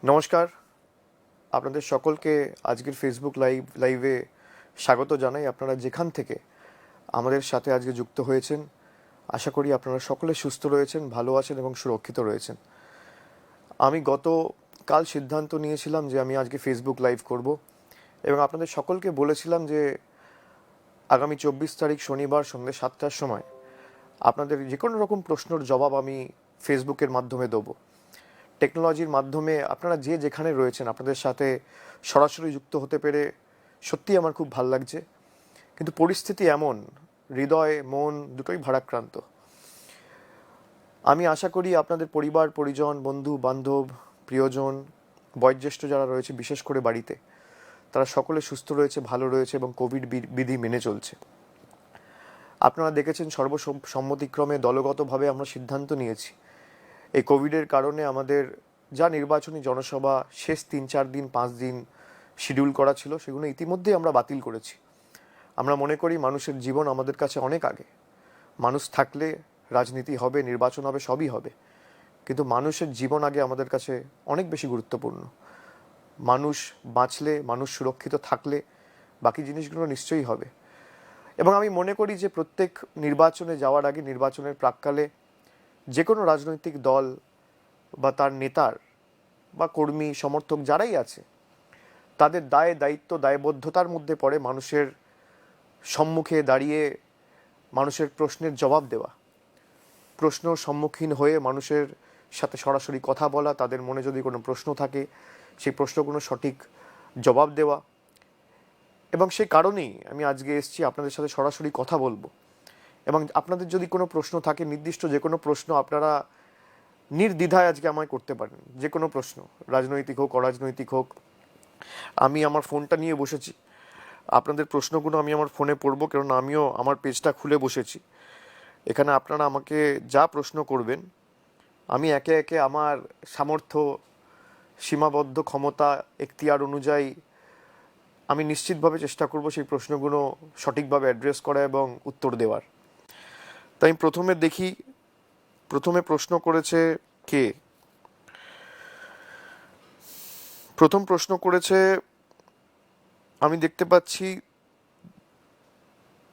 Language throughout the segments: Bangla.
নমস্কার, আপনাদের সকলকে আজকের ফেসবুক লাইভে স্বাগত জানাই। আপনারা যেখান থেকে আমাদের সাথে আজকে যুক্ত হয়েছেন, আশা করি আপনারা সকলে সুস্থ রয়েছেন, ভালো আছেন এবং সুরক্ষিত রয়েছেন। আমি গতকাল সিদ্ধান্ত নিয়েছিলাম যে আমি আজকে ফেসবুক লাইভ করব এবং আপনাদের সকলকে বলেছিলাম যে আগামী 24 তারিখ শনিবার সন্ধ্যে 7টার সময় আপনাদের যে কোনো রকম প্রশ্নের জবাব আমি ফেসবুকের মাধ্যমে দেবো। টেকনোলজির মাধ্যমে আপনারা যে যেখানে রয়েছেন আপনাদের সাথে সরাসরি যুক্ত হতে পেরে সত্যিই আমার খুব ভাল লাগছে। কিন্তু পরিস্থিতি এমন, হৃদয় মন দুটোই ভারাক্রান্ত। আমি আশা করি আপনাদের পরিবার পরিজন, বন্ধু বান্ধব, প্রিয়জন, বয়োজ্যেষ্ঠ যারা রয়েছে বিশেষ করে বাড়িতে, তারা সকলে সুস্থ রয়েছে, ভালো রয়েছে এবং কোভিড বিধি মেনে চলছে। আপনারা দেখেছেন সর্বসম্মতিক্রমে দলগতভাবে আমরা সিদ্ধান্ত নিয়েছি এই কোভিডের কারণে আমাদের যা নির্বাচনী জনসভা শেষ 3-4 দিন 5 দিন শিডিউল করা ছিল সেগুলো ইতিমধ্যেই আমরা বাতিল করেছি। আমরা মনে করি মানুষের জীবন আমাদের কাছে অনেক আগে। মানুষ থাকলে রাজনীতি হবে, নির্বাচন হবে, সবই হবে, কিন্তু মানুষের জীবন আগে আমাদের কাছে অনেক বেশি গুরুত্বপূর্ণ। মানুষ বাঁচলে, মানুষ সুরক্ষিত থাকলে বাকি জিনিসগুলো নিশ্চয়ই হবে। এবং আমি মনে করি যে প্রত্যেক নির্বাচনে যাওয়ার আগে, নির্বাচনের প্রাক্কালে যে কোনো রাজনৈতিক দল বা তার নেতার বা কর্মী সমর্থক যারাই আছে, তাদের দায় দায়িত্ব দায়বদ্ধতার মধ্যে পড়ে মানুষের সম্মুখে দাঁড়িয়ে মানুষের প্রশ্নের জবাব দেওয়া, প্রশ্ন সম্মুখীন হয়ে মানুষের সাথে সরাসরি কথা বলা, তাদের মনে যদি কোনো প্রশ্ন থাকে সেই প্রশ্নগুলো সঠিক জবাব দেওয়া। এবং সেই কারণেই আমি আজকে এসেছি আপনাদের সাথে সরাসরি কথা বলবো। এবং আপনাদের যদি কোনো প্রশ্ন থাকে, নির্দিষ্ট যে কোনো প্রশ্ন আপনারা নির্দ্বিধায় আজকে আমায় করতে পারেন। যে কোনো প্রশ্ন, রাজনৈতিক হোক অরাজনৈতিক হোক। আমি আমার ফোনটা নিয়ে বসেছি, আপনাদের প্রশ্নগুলো আমি আমার ফোনে পড়বো, কারণ আমিও আমার পেজটা খুলে বসেছি। এখানে আপনারা আমাকে যা প্রশ্ন করবেন আমি একে একে আমার সামর্থ্য, সীমাবদ্ধ ক্ষমতা, এখতিয়ার অনুযায়ী আমি নিশ্চিতভাবে চেষ্টা করব সেই প্রশ্নগুলো সঠিকভাবে অ্যাড্রেস করা এবং উত্তর দেওয়ার। তাই প্রথমে প্রশ্ন করেছে কে? প্রথম প্রশ্ন করেছে, আমি দেখতে পাচ্ছি,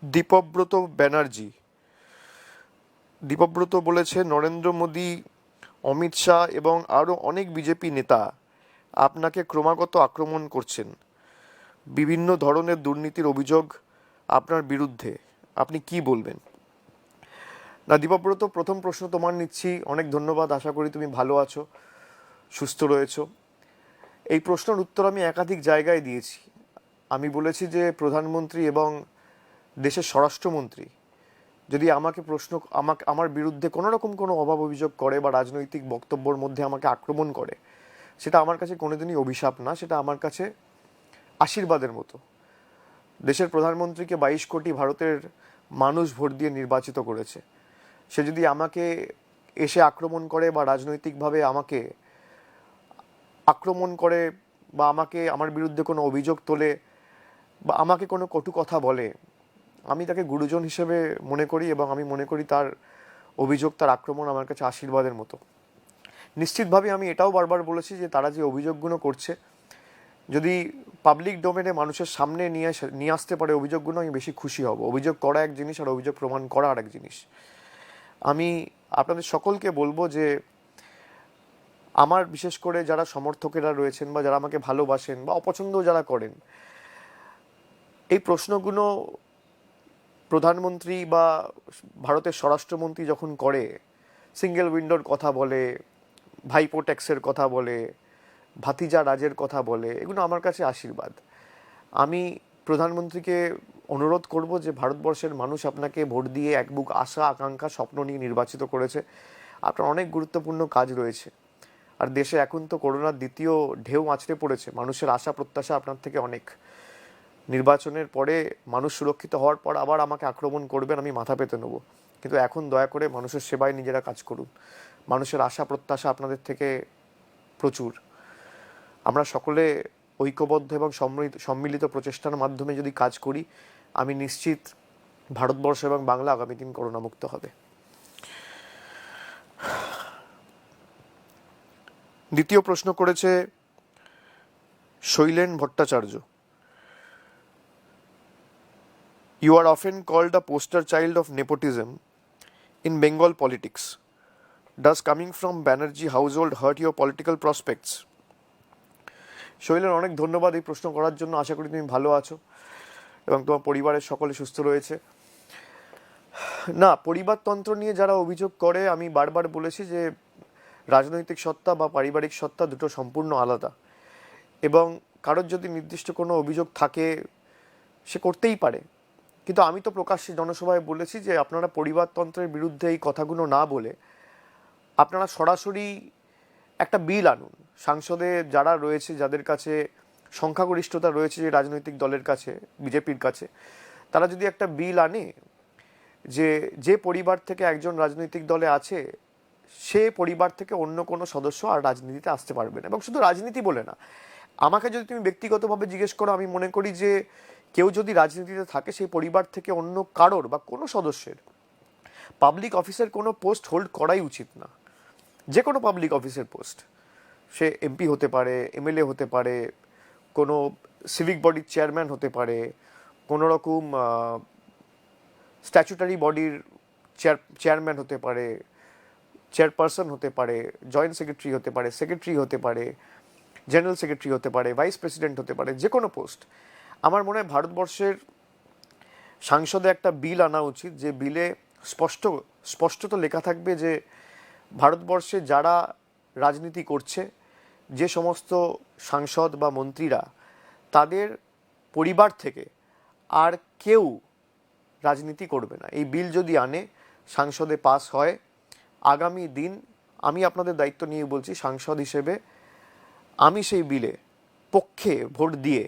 দীপব্রত ব্যানার্জি। দীপব্রত বলেছে, নরেন্দ্র মোদী, অমিত শাহ এবং আরও অনেক বিজেপি নেতা আপনাকে ক্রমাগত আক্রমণ করছেন। বিভিন্ন ধরনের দুর্নীতির অভিযোগ আপনার বিরুদ্ধে, আপনি কি বলবেন? না দীপব্রত, প্রথম প্রশ্ন তোমার নিচ্ছি। অনেক ধন্যবাদ, আশা করি তুমি ভালো আছো, সুস্থ রয়েছো। এই প্রশ্নের উত্তর আমি একাধিক জায়গায় দিয়েছি। আমি বলেছি যে প্রধানমন্ত্রী এবং দেশের স্বরাষ্ট্রমন্ত্রী যদি আমার বিরুদ্ধে কোনো রকম কোনো অভাব অভিযোগ করে বা রাজনৈতিক বক্তব্যের মধ্যে আমাকে আক্রমণ করে, সেটা আমার কাছে কোনোদিনই অভিশাপ না, সেটা আমার কাছে আশীর্বাদের মতো। দেশের প্রধানমন্ত্রীকে 22 কোটি ভারতের মানুষ ভোট দিয়ে নির্বাচিত করেছে। সে যদি আমাকে এসে আক্রমণ করে বা রাজনৈতিকভাবে আমাকে আক্রমণ করে বা আমার বিরুদ্ধে কোনো অভিযোগ তোলে বা আমাকে কোনো কটু কথা বলে, আমি তাকে গুরুজন হিসেবে মনে করি এবং আমি মনে করি তার অভিযোগ, তার আক্রমণ আমার কাছে আশীর্বাদের মতো। নিশ্চিতভাবে আমি এটাও বারবার বলেছি যে তারা যে অভিযোগগুলো করছে, যদি পাবলিক ডোমেনে মানুষের সামনে নিয়ে আসতে পারে অভিযোগগুলো, আমি বেশি খুশি হব। অভিযোগ করা এক জিনিস আর অভিযোগ প্রমাণ করা আর এক জিনিস। আমি আপনাদের সকলকে বলবো যে আমার বিশেষ করে যারা সমর্থকেরা রয়েছেন বা যারা আমাকে ভালোবাসেন বা অপছন্দ যারা করেন, এই প্রশ্নগুলো প্রধানমন্ত্রী বা ভারতের স্বরাষ্ট্রমন্ত্রী যখন করে, সিঙ্গেল উইন্ডোর কথা বলে, ভাইপো ট্যাক্সের কথা বলে, ভাতিজা রাজের কথা বলে, এগুলো আমার কাছে আশীর্বাদ। আমি প্রধানমন্ত্রীকে অনুরোধ করব যে ভারতবর্ষের মানুষ আপনাকে ভোট দিয়ে এক বুক আশা আকাঙ্ক্ষা স্বপ্ন নিয়ে নির্বাচিত করেছে। আপনার অনেক গুরুত্বপূর্ণ কাজ রয়েছে, আর দেশে এখন তো করোনার দ্বিতীয় ঢেউ আছড়ে পড়েছে। মানুষের আশা প্রত্যাশা আপনার থেকে অনেক। নির্বাচনের পরে মানুষ সুরক্ষিত হওয়ার পর আবার আমাকে আক্রমণ করবেন, আমি মাথা পেতে নেব, কিন্তু এখন দয়া করে মানুষের সেবায় নিজেরা কাজ করুন। মানুষের আশা প্রত্যাশা আপনাদের থেকে প্রচুর। আমরা সকলে ঐক্যবদ্ধ এবং সম্মিলিত প্রচেষ্টার মাধ্যমে যদি কাজ করি, আমি নিশ্চিত ভারতবর্ষ এবং বাংলা আগামী দিন করোনামুক্ত হবে। দ্বিতীয় প্রশ্ন করেছে Sailen Bhattacharya, you are often called a poster child of nepotism in Bengal politics. Does coming from Banerjee household hurt your political prospects? Sailen, অনেক ধন্যবাদ এই প্রশ্ন করার জন্য। আশা করি তুমি ভালো আছো এবং তোমার পরিবারের সকলে সুস্থ রয়েছে। না, পরিবারতন্ত্র নিয়ে যারা অভিযোগ করে, আমি বারবার বলেছি যে রাজনৈতিক সত্তা বা পারিবারিক সত্তা দুটো সম্পূর্ণ আলাদা, এবং কারোর যদি নির্দিষ্ট কোনো অভিযোগ থাকে সে করতেই পারে, কিন্তু আমি তো প্রকাশ্যে জনসভায় বলেছি যে আপনারা পরিবারতন্ত্রের বিরুদ্ধে এই কথাগুলো না বলে আপনারা সরাসরি একটা বিল আনুন। সাংসদে যারা রয়েছে, যাদের কাছে সংখ্যাগরিষ্ঠতা রয়েছে যে রাজনৈতিক দলের কাছে, বিজেপির কাছে, তারা যদি একটা বিল আনে যে যে পরিবার থেকে একজন রাজনৈতিক দলে আছে সে পরিবার থেকে অন্য কোনো সদস্য আর রাজনীতিতে আসতে পারবে না। এবং শুধু রাজনীতি বলে না, আমাকে যদি তুমি ব্যক্তিগতভাবে জিজ্ঞেস করো, আমি মনে করি যে কেউ যদি রাজনীতিতে থাকে সেই পরিবার থেকে অন্য কারোর বা কোনো সদস্যের পাবলিক অফিসের কোনো পোস্ট হোল্ড করাই উচিত না। যে কোনো পাবলিক অফিসের পোস্ট, সে এমপি হতে পারে, এমএলএ হতে পারে, কোনো সিভিক বডির চেয়ারম্যান হতে পারে, কোনো রকম স্ট্যাচুটারি বডির চেয়ারম্যান হতে পারে, চেয়ারপারসন হতে পারে, জয়েন্ট সেক্রেটারি হতে পারে, সেক্রেটারি হতে পারে, জেনারেল সেক্রেটারি হতে পারে, ভাইস প্রেসিডেন্ট হতে পারে, যে কোনো পোস্ট। আমার মনে হয় ভারতবর্ষের সংসদে একটা বিল আনা উচিত, যে বিলে স্পষ্টত লেখা থাকবে যে ভারতবর্ষে যারা রাজনীতি করছে, যে সমস্ত সাংসদ বা মন্ত্রীরা, তাদের পরিবার থেকে আর কেউ রাজনীতি করবে না। এই বিল যদি আনে, সংসদে পাস হয়, আগামী দিন আমি আপনাদের দায়িত্ব নিয়ে বলছি, সাংসদ হিসেবে আমি সেই বিলে পক্ষে ভোট দিয়ে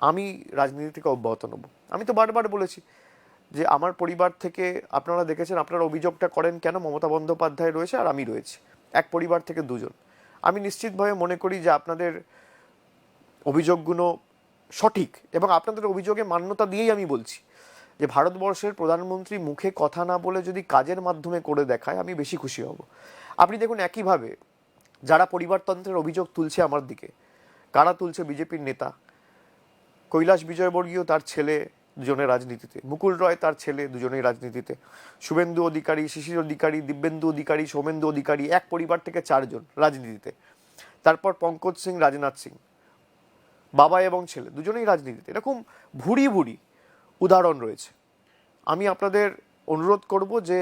আমি রাজনীতি থেকে অব্যাহত নেব। আমি তো বারবার বলেছি যে আমার পরিবার থেকে, আপনারা দেখেছেন, আপনারা অভিযোগটা করেন কেন, মমতা বন্দ্যোপাধ্যায় রয়েছে আর আমি রয়েছি, এক পরিবার থেকে দুজন। আমি নিশ্চিতভাবে মনে করি যে আপনাদের অভিযোগগুলো সঠিক, এবং আপনাদের অভিযোগে মান্যতা দিয়েই আমি বলছি যে ভারতবর্ষের প্রধানমন্ত্রী মুখে কথা না বলে যদি কাজের মাধ্যমে করে দেখায়, আমি বেশি খুশি হব। আপনি দেখুন, একইভাবে যারা পরিবারতন্ত্রের অভিযোগ তুলছে আমার দিকে, কারা তুলছে? বিজেপির নেতা কৈলাস বিজয়বর্গীয়, তার ছেলে দুজনের রাজনীতিতে, মুকুল রয় তার ছেলে দুজনেই রাজনীতিতে, শুভেন্দু অধিকারী, শিশির অধিকারী, দিব্যেন্দু অধিকারী, সৌমেন্দু অধিকারী, এক পরিবার থেকে চারজন রাজনীতিতে। তারপর পঙ্কজ সিং, রাজনাথ সিং, বাবা এবং ছেলে দুজনেই রাজনীতিতে। এরকম ভুরি ভুরি উদাহরণ রয়েছে। আমি আপনাদের অনুরোধ করব যে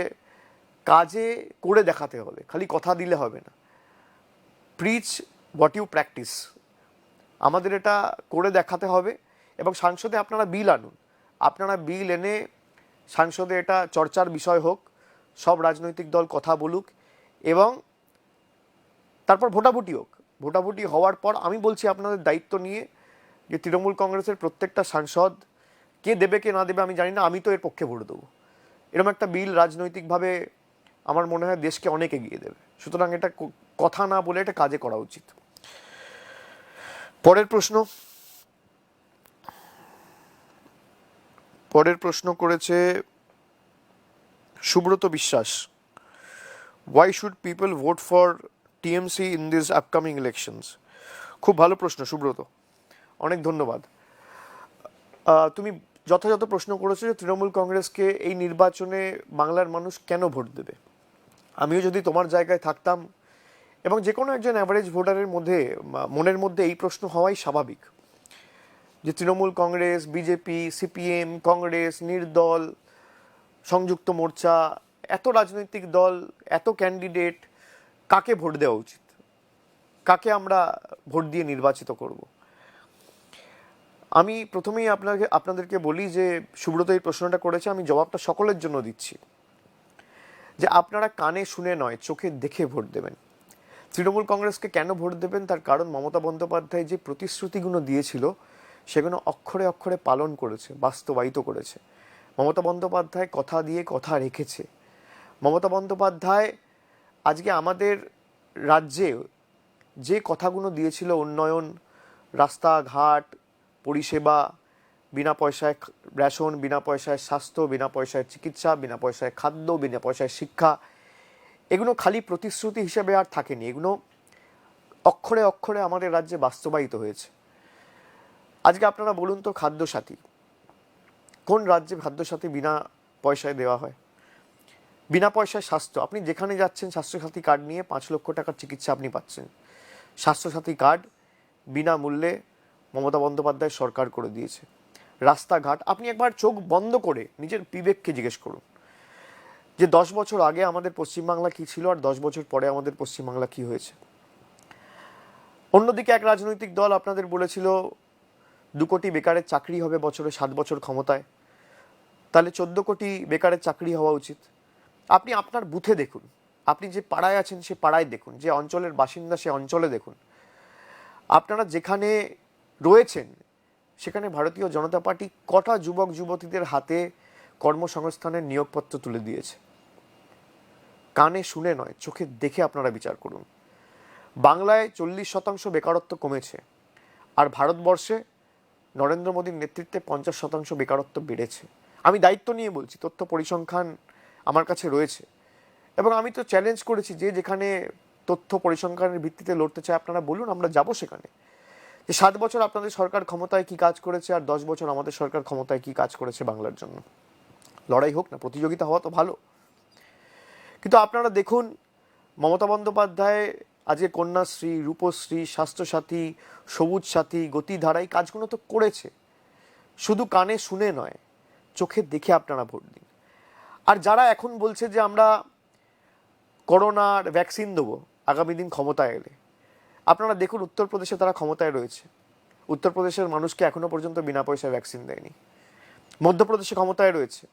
কাজে করে দেখাতে হবে, খালি কথা দিলে হবে না। Preach what you practice. আমাদের এটা করে দেখাতে হবে, এবং সংসদে আপনারা বিল আনুন। আপনারা বিল এনে সংসদে এটা চর্চার বিষয় হোক, সব রাজনৈতিক দল কথা বলুক, এবং তারপর ভোটাভুটি হোক। ভোটাভুটি হওয়ার পর আমি বলছি আপনাদের দায়িত্ব নিয়ে যে তৃণমূল কংগ্রেসের প্রত্যেকটা সাংসদ, কে দেবে কে না দেবে আমি জানি না, আমি তো এর পক্ষে ভোট দেবো। এরকম একটা বিল রাজনৈতিকভাবে আমার মনে হয় দেশকে অনেক এগিয়ে দেবে। সুতরাং এটা কথা না বলে এটা কাজে করা উচিত। পরের প্রশ্ন করেছে সুব্রত বিশ্বাস। Why should people vote for TMC in these upcoming elections? খুব ভালো প্রশ্ন সুব্রত, অনেক ধন্যবাদ। তুমি যথাযথ প্রশ্ন করেছো যে তৃণমূল কংগ্রেসকে এই নির্বাচনে বাংলার মানুষ কেন ভোট দেবে। আমিও যদি তোমার জায়গায় থাকতাম, এবং যে কোনো একজন অ্যাভারেজ ভোটারের মনের মধ্যে এই প্রশ্ন হওয়াই স্বাভাবিক যে তৃণমূল কংগ্রেস, বিজেপি, সিপিএম, কংগ্রেস, নির্দল, সংযুক্ত মোর্চা, এত রাজনৈতিক দল, এত ক্যান্ডিডেট, কাকে ভোট দেওয়া উচিত, কাকে আমরা ভোট দিয়ে নির্বাচিত করব। আমি প্রথমেই আপনাদেরকে বলি যে সুব্রত এই প্রশ্নটা করেছে, আমি জবাবটা সকলের জন্য দিচ্ছি, যে আপনারা কানে শুনে নয়, চোখে দেখে ভোট দেবেন। তৃণমূল কংগ্রেসকে কেন ভোট দেবেন, তার কারণ মমতা বন্দ্যোপাধ্যায় যে প্রতিশ্রুতিগুলো দিয়েছিল সেগুলো অক্ষরে অক্ষরে পালন করেছে, বাস্তবায়িত করেছে। মমতা বন্দ্যোপাধ্যায় কথা দিয়ে কথা রেখেছে। মমতা বন্দ্যোপাধ্যায় আজকে আমাদের রাজ্যে যে কথাগুলো দিয়েছিল, উন্নয়ন, রাস্তাঘাট, পরিষেবা, বিনা পয়সায় রেশন, বিনা পয়সায় স্বাস্থ্য, বিনা পয়সায় চিকিৎসা, বিনা পয়সায় খাদ্য, বিনা পয়সায় শিক্ষা, এগুলো খালি প্রতিশ্রুতি হিসেবে আর থাকেনি, এগুলো অক্ষরে অক্ষরে আমাদের রাজ্যে বাস্তবায়িত হয়েছে। আজকে আপনারা বলুন তো, খাদ্যসাথী, কোন রাজ্যে খাদ্যসাথী বিনা পয়সায় দেওয়া হয়? বিনা পয়সায় স্বাস্থ্য, আপনি যেখানে যাচ্ছেন স্বাস্থ্যসাথী কার্ড নিয়ে 5 লক্ষ টাকার চিকিৎসা আপনি পাচ্ছেন। স্বাস্থ্যসাথী কার্ড বিনামূল্যে মমতা বন্দ্যোপাধ্যায় সরকার করে দিয়েছে। রাস্তাঘাট, আপনি একবার চোখ বন্ধ করে নিজের বিবেককে জিজ্ঞেস করুন যে 10 বছর আগে আমাদের পশ্চিমবাংলা কী ছিল আর 10 বছর পরে আমাদের পশ্চিমবাংলা কী হয়েছে। অন্যদিকে এক রাজনৈতিক দল আপনাদের বলেছিল 2 কোটি বেকারের চাকরি হবে বছরে 7 বছর ক্ষমতায়, তাহলে 14 কোটি বেকারের চাকরি হওয়া উচিত। আপনি আপনার বুথে দেখুন, আপনি যে পাড়ায় আছেন সে পাড়ায় দেখুন, যে অঞ্চলের বাসিন্দা সে অঞ্চলে দেখুন, আপনারা যেখানে রয়েছেন সেখানে ভারতীয় জনতা পার্টি কটা যুবক যুবতীদের হাতে কর্মসংস্থানের নিয়োগপত্র তুলে দিয়েছে। কানে শুনে নয়, চোখে দেখে আপনারা বিচার করুন। বাংলায় 40% বেকারত্ব কমেছে, আর ভারতবর্ষে নরেন্দ্র মোদীর নেতৃত্বে 50% বেকারত্ব বেড়েছে। আমি দায়িত্ব নিয়ে বলছি, তথ্য পরিসংখ্যান আমার কাছে রয়েছে, এবং আমি তো চ্যালেঞ্জ করেছি যে যেখানে তথ্য পরিসংখ্যানের ভিত্তিতে লড়তে চায় আপনারা বলুন, আমরা যাব সেখানে। যে 7 বছর আপনাদের সরকার ক্ষমতায় কি কাজ করেছে আর 10 বছর আমাদের সরকার ক্ষমতায় কি কাজ করেছে বাংলার জন্য। লড়াই হোক না, প্রতিযোগিতা হওয়া তো ভালো। কিন্তু আপনারা দেখুন, মমতা বন্দ্যোপাধ্যায় আজকে কন্যাশ্রী, রূপশ্রী, স্বাস্থ্যসাথী, সবুজ সাথী, গতিধারা, এই কাজগুলো তো করেছে। শুধু কানে শুনে নয়, চোখে দেখে আপনারা ভোট দিন। আর যারা এখন বলছে যে আমরা করোনার ভ্যাকসিন দেবো আগামী দিন ক্ষমতায় এলে, আপনারা দেখুন উত্তরপ্রদেশে তারা ক্ষমতায় রয়েছে, উত্তরপ্রদেশের মানুষকে এখনো পর্যন্ত বিনা পয়সায় ভ্যাকসিন দেয়নি। মধ্যপ্রদেশে ক্ষমতায় রয়েছে,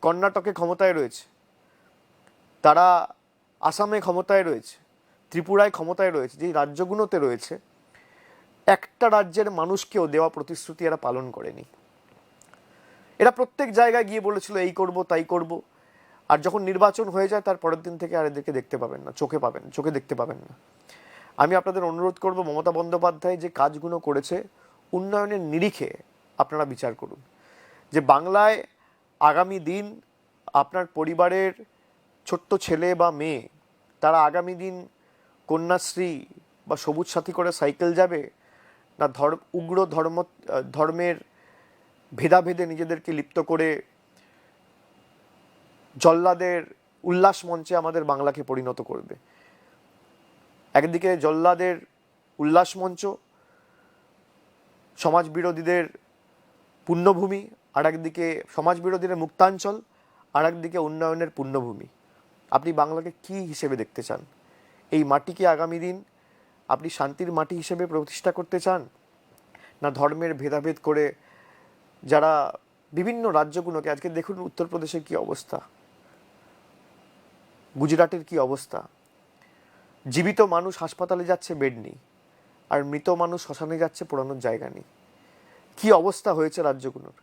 কর্ণাটকে ক্ষমতায় রয়েছে, তারা আসামে ক্ষমতায় রয়েছে, ত্রিপুরায় ক্ষমতায় রয়েছে। যেই রাজ্যগুলোতে রয়েছে, একটা রাজ্যের মানুষকেও দেওয়া প্রতিশ্রুতি এরা পালন করেনি। এরা প্রত্যেক জায়গায় গিয়ে বলেছিল এই করব তাই করব, আর যখন নির্বাচন হয়ে যায় তার পরের দিন থেকে আর এদেরকে দেখতে পাবেন না, চোখে দেখতে পাবেন না। আমি আপনাদের অনুরোধ করব, মমতা বন্দ্যোপাধ্যায় যে কাজগুলো করেছে উন্নয়নের নিরিখে আপনারা বিচার করুন, যে বাংলায় আগামী দিন আপনার পরিবারের ছোট্ট ছেলে বা মেয়ে তারা আগামী দিন কন্যাশ্রী বা সবুজ সাথী করে সাইকেল যাবে, না উগ্র ধর্মের ভেদাভেদে নিজেদেরকে লিপ্ত করে জল্লাদের উল্লাস মঞ্চে আমাদের বাংলাকে পরিণত করবে। একদিকে জল্লাদের উল্লাস মঞ্চ, সমাজ বিরোধীদের পুণ্যভূমি, আর একদিকে সমাজ বিরোধীদের মুক্তাঞ্চল, আর একদিকে উন্নয়নের পুণ্যভূমি। আপনি বাংলাকে কি হিসেবে দেখতে চান? এই মাটিকে আগামী দিন আপনি শান্তির মাটি হিসেবে প্রতিষ্ঠা করতে চান, না ধর্মের ভেদাভেদ করে যারা বিভিন্ন রাজ্যগুলোকে, আজকে দেখুন উত্তরপ্রদেশের কি অবস্থা, গুজরাটের কি অবস্থা, জীবিত মানুষ হাসপাতালে যাচ্ছে, বেড নেই, আর মৃত মানুষ শ্মশানে যাচ্ছে, পোড়ানোর জায়গা নেই। কি অবস্থা হয়েছে রাজ্যগুলোর।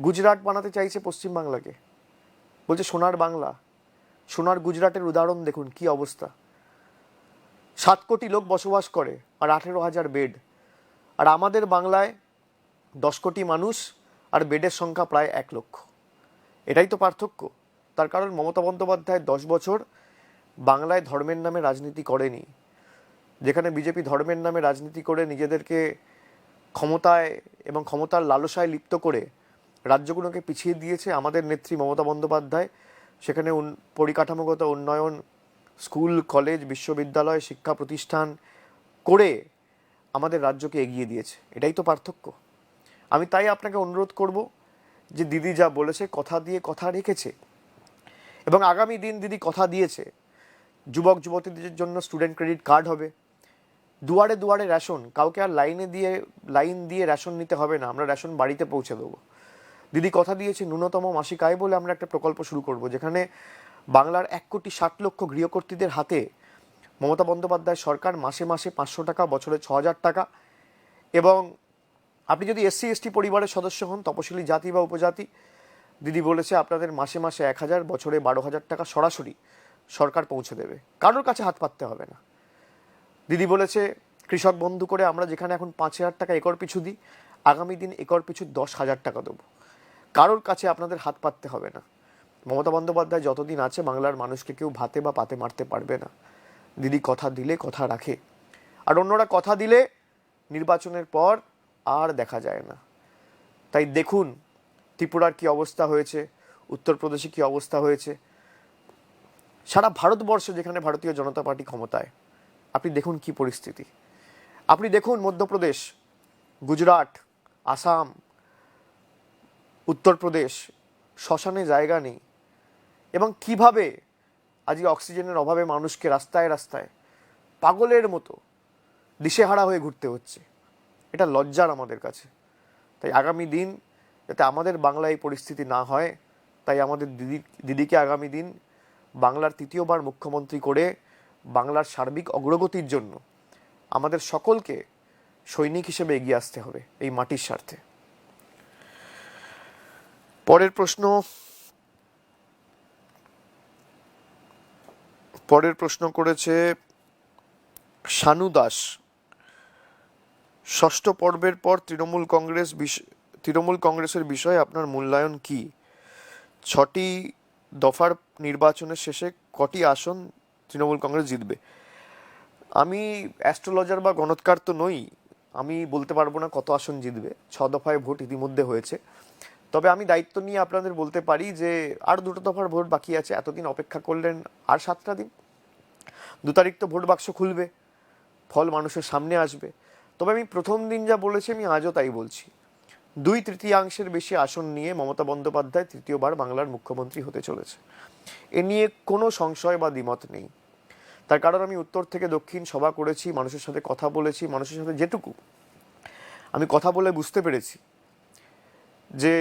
গুজরাট বানাতে চাইছে পশ্চিমবাংলাকে, বলছে সোনার বাংলা। সোনার গুজরাটের উদাহরণ দেখুন, কি অবস্থা। 7 কোটি লোক বসবাস করে আর 18,000 বেড, আর আমাদের বাংলায় 10 কোটি মানুষ আর বেডের সংখ্যা প্রায় 1 লক্ষ। এটাই তো পার্থক্য। তার কারণ মমতা বন্দ্যোপাধ্যায় 10 বছর বাংলায় ধর্মের নামে রাজনীতি করেনি। যেখানে বিজেপি ধর্মের নামে রাজনীতি করে নিজেদেরকে ক্ষমতায় এবং ক্ষমতার লালসায় লিপ্ত করে রাজ্যগুলোকে পিছিয়ে দিয়েছে, আমাদের নেত্রী মমতা বন্দ্যোপাধ্যায় সেখানে পরিকাঠামোগত উন্নয়ন, স্কুল, কলেজ, বিশ্ববিদ্যালয়, শিক্ষা প্রতিষ্ঠান করে আমাদের রাজ্যকে এগিয়ে দিয়েছে। এটাই তো পার্থক্য। আমি তাই আপনাকে অনুরোধ করব যে দিদি যা বলেছে, কথা দিয়ে কথা রেখেছে, এবং আগামী দিন দিদি কথা দিয়েছে যুবক যুবতীদের জন্য স্টুডেন্ট ক্রেডিট কার্ড হবে, দুয়ারে দুয়ারে রেশন, কাউকে আর লাইন দিয়ে রেশন নিতে হবে না, আমরা রেশন বাড়িতে পৌঁছে দেবো। দিদি কথা দিয়েছে ন্যূনতম মাসিক আয় বলে আমরা একটা প্রকল্প শুরু করব, যেখানে বাংলার 1,60,00,000 গৃহকর্তীদের হাতে মমতা বন্দ্যোপাধ্যায় সরকার মাসে মাসে 500 টাকা, বছরে 6,000 টাকা, এবং আপনি যদি SC ST পরিবারের সদস্য হন, তপশিলি জাতি বা উপজাতি, দিদি বলেছে আপনাদের মাসে মাসে 1,000, বছরে 12,000 টাকা সরাসরি সরকার পৌঁছে দেবে, কারোর কাছে হাত পাততে হবে না। দিদি বলেছে কৃষক বন্ধু করে আমরা যেখানে এখন 5,000 টাকা একর পিছু দিই, আগামী দিন একর পিছু 10,000 টাকা দেবো, কারোর কাছে আপনাদের হাত পাততে হবে না। মমতা বন্দ্যোপাধ্যায় যতদিন আছে বাংলার মানুষকে কেউ ভাতে বা পাতে মারতে পারবে না। দিদি কথা দিলে কথা রাখে, আর অন্যরা কথা দিলে নির্বাচনের পর আর দেখা যায় না। তাই দেখুন ত্রিপুরার কি অবস্থা হয়েছে, উত্তরপ্রদেশে কি অবস্থা হয়েছে, সারা ভারতবর্ষ যেখানে ভারতীয় জনতা পার্টি ক্ষমতায়, আপনি দেখুন কি পরিস্থিতি। আপনি দেখুন মধ্যপ্রদেশ, গুজরাট, আসাম, উত্তরপ্রদেশ, শ্মশানে জায়গা নেই, এবং কিভাবে আজকে অক্সিজেনের অভাবে মানুষকে রাস্তায় রাস্তায় পাগলের মতো দিশেহারা হয়ে ঘুরতে হচ্ছে। এটা লজ্জার আমাদের কাছে। তাই আগামী দিন যাতে আমাদের বাংলায় এই পরিস্থিতি না হয়, তাই আমাদের দিদিকে আগামী দিন বাংলার তৃতীয়বার মুখ্যমন্ত্রী করে বাংলার সার্বিক অগ্রগতির জন্য আমাদের সকলকে সৈনিক হিসেবে এগিয়ে আসতে হবে এই মাটির স্বার্থে। পরের প্রশ্ন করেছে শানু দাস। ষষ্ঠ পর্বের পর তৃণমূল কংগ্রেসের বিষয়ে আপনার মূল্যায়ন কি? 6টি দফার নির্বাচনের শেষে কটি আসন তৃণমূল কংগ্রেস জিতবে? আমি অ্যাস্ট্রোলজার বা গণৎকার তো নই, আমি বলতে পারবো না কত আসন জিতবে। 6 দফায় ভোট ইতিমধ্যে হয়েছে। তবে আমি দায়িত্ব নিয়ে আপনাদের বলতে পারি যে আর 2টো দফার ভোট বাকি আছে। এতদিন অপেক্ষা করলেন, আর 7টা দিন। 2 তারিখ তো ভোট বাক্স খুলবে, ফল মানুষের সামনে আসবে। তবে আমি প্রথম দিন যা বলেছি আমি আজও তাই বলছি, 2/3 বেশি আসন নিয়ে মমতা বন্দ্যোপাধ্যায় তৃতীয়বার বাংলার মুখ্যমন্ত্রী হতে চলেছে। এ নিয়ে কোনো সংশয় বা দ্বিমত নেই। তার কারণ আমি উত্তর থেকে দক্ষিণ সভা করেছি, মানুষের সাথে কথা বলেছি, মানুষের সাথে যেটুকু আমি কথা বলে বুঝতে পেরেছি যে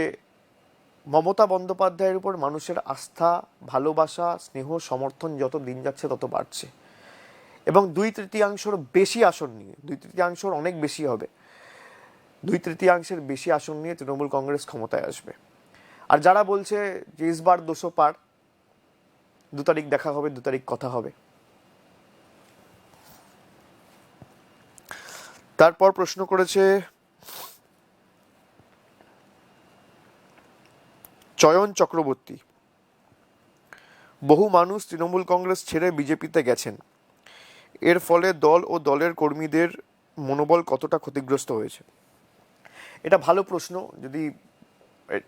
মমতা বন্দ্যোপাধ্যায়ের উপর মানুষের আস্থা, ভালোবাসা, স্নেহ, সমর্থন যত দিন যাচ্ছে তত বাড়ছে। এবং 2/3 বেশি আসন নিয়ে, 2/3 অনেক বেশি হবে, 2/3 বেশি আসন নিয়ে তৃণমূল কংগ্রেস ক্ষমতায় আসবে। আর যারা বলছে যে ইসবার 200 পার, 2 তারিখ দেখা হবে, 2 তারিখ কথা হবে। তারপর প্রশ্ন করেছে চয়ন চক্রবর্তী। বহু মানুষ তৃণমূল কংগ্রেস ছেড়ে বিজেপিতে গেছেন, এর ফলে দল ও দলের কর্মীদের মনোবল কতটা ক্ষতিগ্রস্ত হয়েছে? এটা ভালো প্রশ্ন।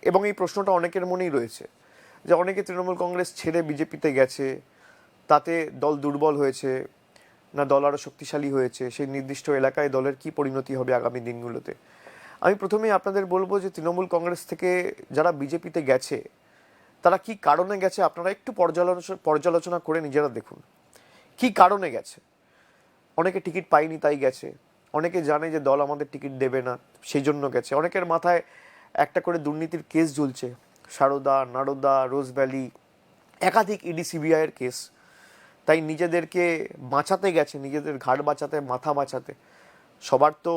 এবং এই প্রশ্নটা অনেকের মনেই রয়েছে যে অনেকে তৃণমূল কংগ্রেস ছেড়ে বিজেপিতে গেছে, তাতে দল দুর্বল হয়েছে না দল আরও শক্তিশালী হয়েছে, সেই নির্দিষ্ট এলাকায় দলের কি পরিণতি হবে আগামী দিনগুলোতে। আমি প্রথমেই আপনাদের বলবো যে তৃণমূল কংগ্রেস থেকে যারা বিজেপিতে গেছে তারা কি কারণে গেছে আপনারা একটু পর্যালোচনা করে নিজেরা দেখুন কি কারণে গেছে। অনেকে টিকিট পায়নি তাই গেছে, অনেকে জানে যে দল আমাদের টিকিট দেবে না সেই জন্য গেছে, অনেকের মাথায় একটা করে দুর্নীতির কেস ঝুলছে, সারদা, নারদা, রোজ ভ্যালি, একাধিক ইডি সিবিআইয়ের কেস, তাই নিজেদেরকে বাঁচাতে গেছে, নিজেদের ঘাড় বাঁচাতে, মাথা বাঁচাতে। সবার তো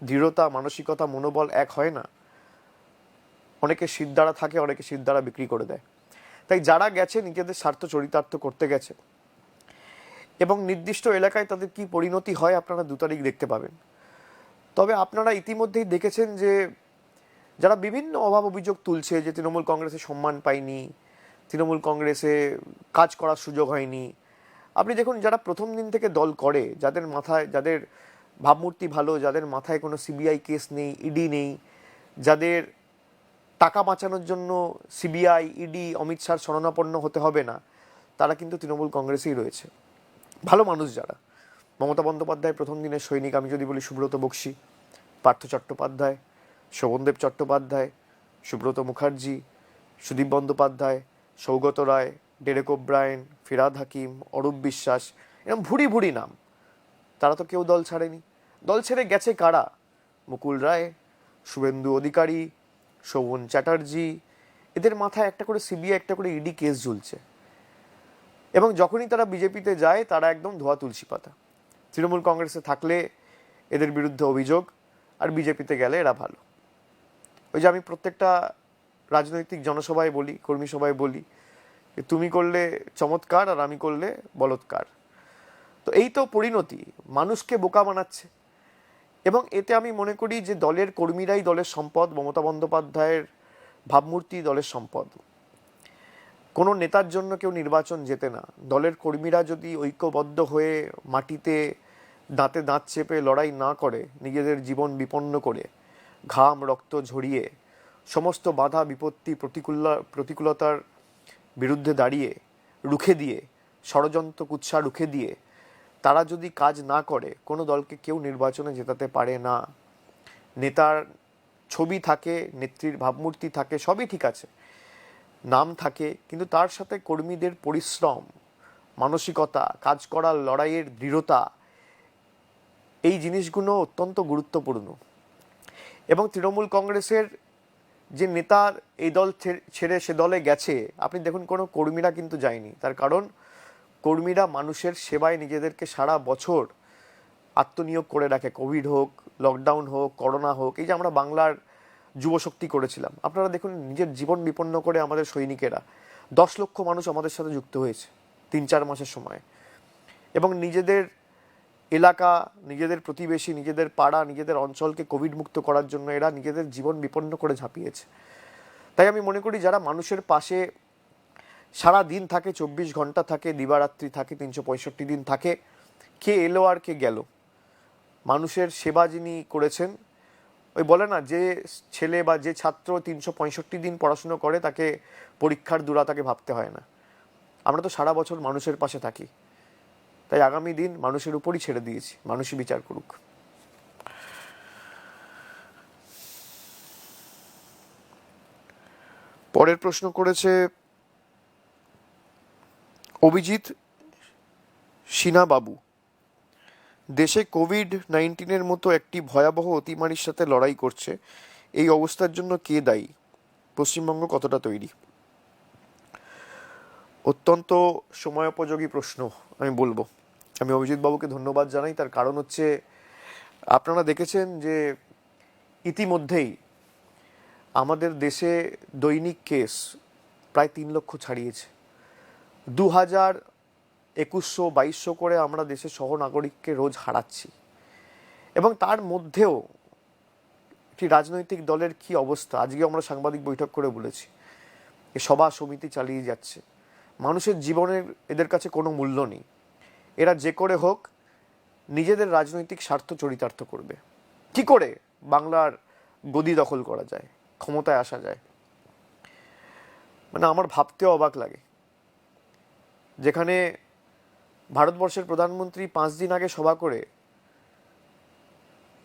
দৃঢ়তা, মানসিকতা, মনোবল এক হয় না। অনেকে সিদ্ধারা থাকে, অনেকে সিদ্ধারা বিক্রি করে দেয়। তাই যারা গেছে নিজেদের স্বার্থ চরিতার্থ করতে গেছে, এবং নির্দিষ্ট এলাকায় তাদের কি পরিণতি হয় আপনারা 2 তারিখ দেখতে পাবেন। তবে আপনারা ইতিমধ্যেই দেখেছেন যে যারা বিভিন্ন অভাব অভিযোগ তুলছে যে তৃণমূল কংগ্রেসে সম্মান পায়নি, তৃণমূল কংগ্রেসে কাজ করার সুযোগ হয়নি, আপনি দেখুন যারা প্রথম দিন থেকে দল করে, যাদের মাথায়, যাদের ভাবমূর্তি ভালো, যাদের মাথায় কোনো সিবিআই কেস নেই, ইডি নেই, যাদের টাকা বাঁচানোর জন্য সিবিআই, ইডি, অমিত শাহর শরণাপন্ন হতে হবে না, তারা কিন্তু তৃণমূল কংগ্রেসেই রয়েছে। ভালো মানুষ যারা, মমতা বন্দ্যোপাধ্যায় প্রথম দিনের সৈনিক আমি যদি বলি সুব্রত বক্সী, পার্থ চট্টোপাধ্যায়, শোভনদেব চট্টোপাধ্যায়, সুব্রত মুখার্জি, সুদীপ বন্দ্যোপাধ্যায়, সৌগত রায়, ডেরেক ওব্রায়েন, ফিরহাদ হাকিম, অরূপ বিশ্বাস, এরকম ভুরি ভুরি নাম, তারা তো কেউ দল ছাড়েনি। দল ছেড়ে গেছে কারা? মুকুল রায়, শুভেন্দু অধিকারী, শোভন চ্যাটার্জি, এদের মাথায় একটা করে সিবিআই, একটা করে ইডি কেস ঝুলছে। এবং যখনই তারা বিজেপিতে যায় তারা একদম ধোয়া তুলসী পাতা। তৃণমূল কংগ্রেসে থাকলে এদের বিরুদ্ধে অভিযোগ, আর বিজেপিতে গেলে এরা ভালো। ওই যে আমি প্রত্যেকটা রাজনৈতিক জনসভায় বলি, কর্মী সভায় বলি, যে তুমি করলে চমৎকার আর আমি করলে বলৎকার। তো এই তো পরিণতি, মানুষকে বোকা বানাচ্ছে। এবং এতে আমি মনে করি যে দলের কর্মীরাই দলের সম্পদ, মমতা বন্দ্যোপাধ্যায়ের ভাবমূর্তি দলের সম্পদ। কোনো নেতার জন্য কেউ নির্বাচন জেতে না। দলের কর্মীরা যদি ঐক্যবদ্ধ হয়ে মাটিতে দাঁতে দাঁত চেপে লড়াই না করে, নিজেদের জীবন বিপন্ন করে, ঘাম রক্ত ঝরিয়ে, সমস্ত বাধা বিপত্তি প্রতিকূলতার বিরুদ্ধে দাঁড়িয়ে, রুখে দিয়ে, ষড়যন্ত্র কুৎসা রুখে দিয়ে তারা যদি কাজ না করে, কোনো দলকে কেউ নির্বাচনে জেতাতে পারে না। নেতার ছবি থাকে, নেত্রীর ভাবমূর্তি থাকে, সবই ঠিক আছে, নাম থাকে, কিন্তু তার সাথে কর্মীদের পরিশ্রম, মানসিকতা, কাজ করার লড়াইয়ের দৃঢ়তা, এই জিনিসগুলো অত্যন্ত গুরুত্বপূর্ণ। এবং তৃণমূল কংগ্রেসের যে নেতার এই দল ছেড়ে সে দলে গেছে, আপনি দেখুন কোনো কর্মীরা কিন্তু যায়নি। তার কারণ কর্মীরা মানুষের সেবায় নিজেদেরকে সারা বছর আত্মনিয়োগ করে রাখে। কোভিড হোক, লকডাউন হোক, করোনা হোক, এই যে আমরা বাংলার যুবশক্তি করেছিলাম, আপনারা দেখুন নিজের জীবন বিপন্ন করে আমাদের সৈনিকেরা 10 লক্ষ মানুষ আমাদের সাথে যুক্ত হয়েছে 3-4 মাসের সময়। এবং নিজেদের এলাকা, নিজেদের প্রতিবেশী, নিজেদের পাড়া, নিজেদের অঞ্চলকে কোভিড মুক্ত করার জন্য এরা নিজেদের জীবন বিপন্ন করে ঝাঁপিয়েছে। তাই আমি মনে করি যারা মানুষের পাশে সারা দিন থাকে, 24 ঘন্টা থাকে, দিবারাত্রি থাকে, 365 দিন থাকে, কে এলো আর কে গেল, মানুষের সেবা যিনি করেছেন, ওই বলে না, যে ছেলে বা যে ছাত্র 365 দিন পড়াশুনো করে তাকে পরীক্ষার দূরা তাকে ভাবতে হয় না। আমরা তো সারা বছর মানুষের পাশে থাকি, তাই আগামী দিন মানুষের উপরই ছেড়ে দিয়েছি, মানুষই বিচার করুক। পরের প্রশ্ন করেছে অভিজিৎ সিনহা বাবু। দেশে কোভিড-19 মতো একটি ভয়াবহ অতিমারির সাথে লড়াই করছে, এই অবস্থার জন্য কে দায়ী? পশ্চিমবঙ্গ কতটা তৈরি? অত্যন্ত সময়োপযোগী প্রশ্ন আমি বলবো। আমি অভিজিৎ বাবুকে ধন্যবাদ জানাই। তার কারণ হচ্ছে, আপনারা দেখেছেন যে ইতিমধ্যেই আমাদের দেশে দৈনিক কেস প্রায় 3 লক্ষ ছাড়িয়েছে। 2000, 2100, 2200 করে আমরা দেশের সহনাগরিককে রোজ হারাচ্ছি। এবং তার মধ্যেও একটি রাজনৈতিক দলের কি অবস্থা, আজকে আমরা সাংবাদিক বৈঠক করে বলেছি, এ সভা সমিতি চালিয়ে যাচ্ছে। মানুষের জীবনের এদের কাছে কোনো মূল্য নেই। এরা যে করে হোক নিজেদের রাজনৈতিক স্বার্থ চরিতার্থ করবে। কি করে বাংলার গদি দখল করা যায়, ক্ষমতায় আসা যায়, মানে আমার ভাবতেও অবাক লাগে। যেখানে ভারতবর্ষের প্রধানমন্ত্রী 5 দিন আগে সভা করে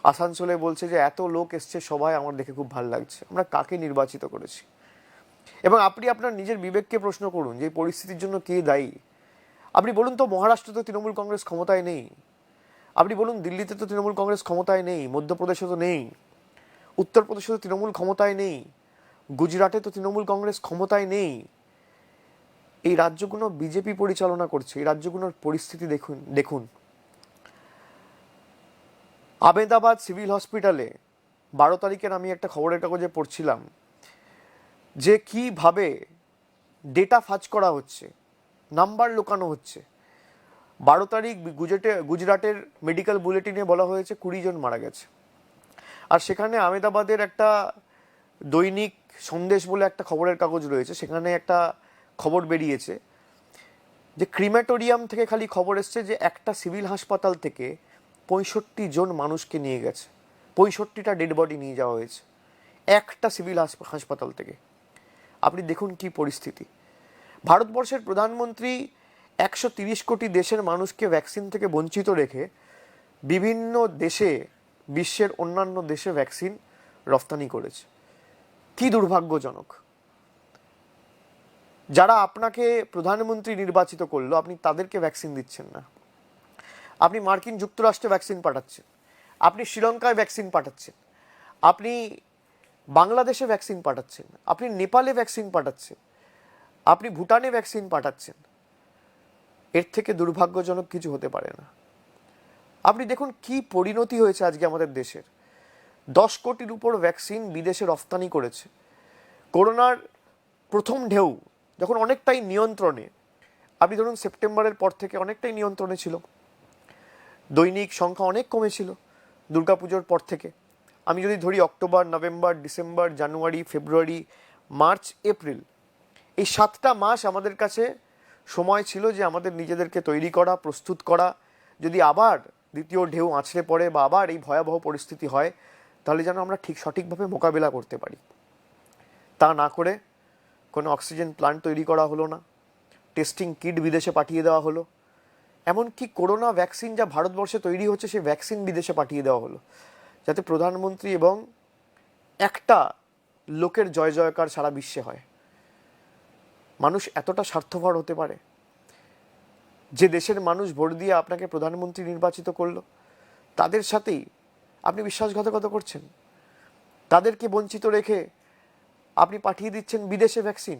আসানসোলে বলছে যে এত লোক এসছে সভায়, আমার দেখে খুব ভালো লাগছে। আমরা কাকে নির্বাচিত করেছি? এবং আপনি আপনার নিজের বিবেককে প্রশ্ন করুন যে এই পরিস্থিতির জন্য কে দায়ী। আপনি বলুন তো, মহারাষ্ট্রে তো তৃণমূল কংগ্রেস ক্ষমতায় নেই। আপনি বলুন, দিল্লিতে তো তৃণমূল কংগ্রেস ক্ষমতায় নেই, মধ্যপ্রদেশে তো নেই, উত্তরপ্রদেশে তো তৃণমূল ক্ষমতায় নেই, গুজরাটে তো তৃণমূল কংগ্রেস ক্ষমতায় নেই। এই রাজ্যগুলো বিজেপি পরিচালনা করছে। এই রাজ্যগুলোর পরিস্থিতি দেখুন। আহমেদাবাদ সিভিল হসপিটালে 12 তারিখের আমি একটা খবরের কাগজে পড়ছিলাম যে কিভাবে ডেটা ফাজ করা হচ্ছে, নাম্বার লুকানো হচ্ছে। 12 তারিখ গুজরাটের মেডিকেল বুলেটিনে বলা হয়েছে 20 জন মারা গেছে। আর সেখানে আহমেদাবাদের একটা দৈনিক সন্দেশ বলে একটা খবরের কাগজ রয়েছে, সেখানে একটা খবর বেরিয়েছে যে ক্রিমেটোরিয়াম থেকে খালি খবর এসছে যে একটা সিভিল হাসপাতাল থেকে 65 জন মানুষকে নিয়ে গেছে, 65টা ডেড বডি নিয়ে যাওয়া হয়েছে একটা সিভিল হাসপাতাল থেকে। আপনি দেখুন কি পরিস্থিতি। ভারতবর্ষের প্রধানমন্ত্রী 130 কোটি দেশের মানুষকে ভ্যাকসিন থেকে বঞ্চিত রেখে বিভিন্ন দেশে, বিশ্বের অন্যান্য দেশে ভ্যাকসিন রফতানি করেছে। কি দুর্ভাগ্যজনক। যারা আপনাকে প্রধানমন্ত্রী নির্বাচিত করলো, আপনি তাদেরকে ভ্যাকসিন দিচ্ছেন না। আপনি মার্কিন যুক্তরাষ্ট্রে ভ্যাকসিন পাঠাচ্ছেন, আপনি শ্রীলঙ্কায় ভ্যাকসিন পাঠাচ্ছেন, আপনি বাংলাদেশে ভ্যাকসিন পাঠাচ্ছেন, আপনি নেপালে ভ্যাকসিন পাঠাচ্ছেন, আপনি ভুটানে ভ্যাকসিন পাঠাচ্ছেন। এর থেকে দুর্ভাগ্যজনক কিছু হতে পারে না। আপনি দেখুন কি পরিণতি হয়েছে আজকে আমাদের দেশের। 10 কোটির উপর ভ্যাকসিন বিদেশে রফতানি করেছে। করোনার প্রথম ঢেউ যখন অনেকটাই নিয়ন্ত্রণে, আপনি ধরুন সেপ্টেম্বরের পর থেকে অনেকটাই নিয়ন্ত্রণে ছিল, দৈনিক সংখ্যা অনেক কমেছিল দুর্গাপুজোর পর থেকে। আমি যদি ধরি অক্টোবর, নভেম্বর, ডিসেম্বর, জানুয়ারি, ফেব্রুয়ারি, মার্চ, এপ্রিল, এই 7টা মাস আমাদের কাছে সময় ছিল যে আমাদের নিজেদেরকে তৈরি করা, প্রস্তুত করা। যদি আবার দ্বিতীয় ঢেউ আছড়ে পড়ে বা আবার এই ভয়াবহ পরিস্থিতি হয়, তাহলে যেন আমরা সঠিকভাবে মোকাবেলা করতে পারি। তা না করে কোনো অক্সিজেন প্লান্ট তৈরি করা হলো না, টেস্টিং কিট বিদেশে পাঠিয়ে দেওয়া হলো, এমনকি করোনা ভ্যাকসিন যা ভারতবর্ষে তৈরি হচ্ছে সেই ভ্যাকসিন বিদেশে পাঠিয়ে দেওয়া হলো, যাতে প্রধানমন্ত্রী এবং একটা লোকের জয় জয়কার সারা বিশ্বে হয়। মানুষ এতটা স্বার্থপর হতে পারে? যে দেশের মানুষ ভোট দিয়ে আপনাকে প্রধানমন্ত্রী নির্বাচিত করলো, তাদের সাথেই আপনি বিশ্বাসঘাতকতা করছেন, তাদেরকে বঞ্চিত রেখে আপনি পাঠিয়ে দিচ্ছেন বিদেশে ভ্যাকসিন।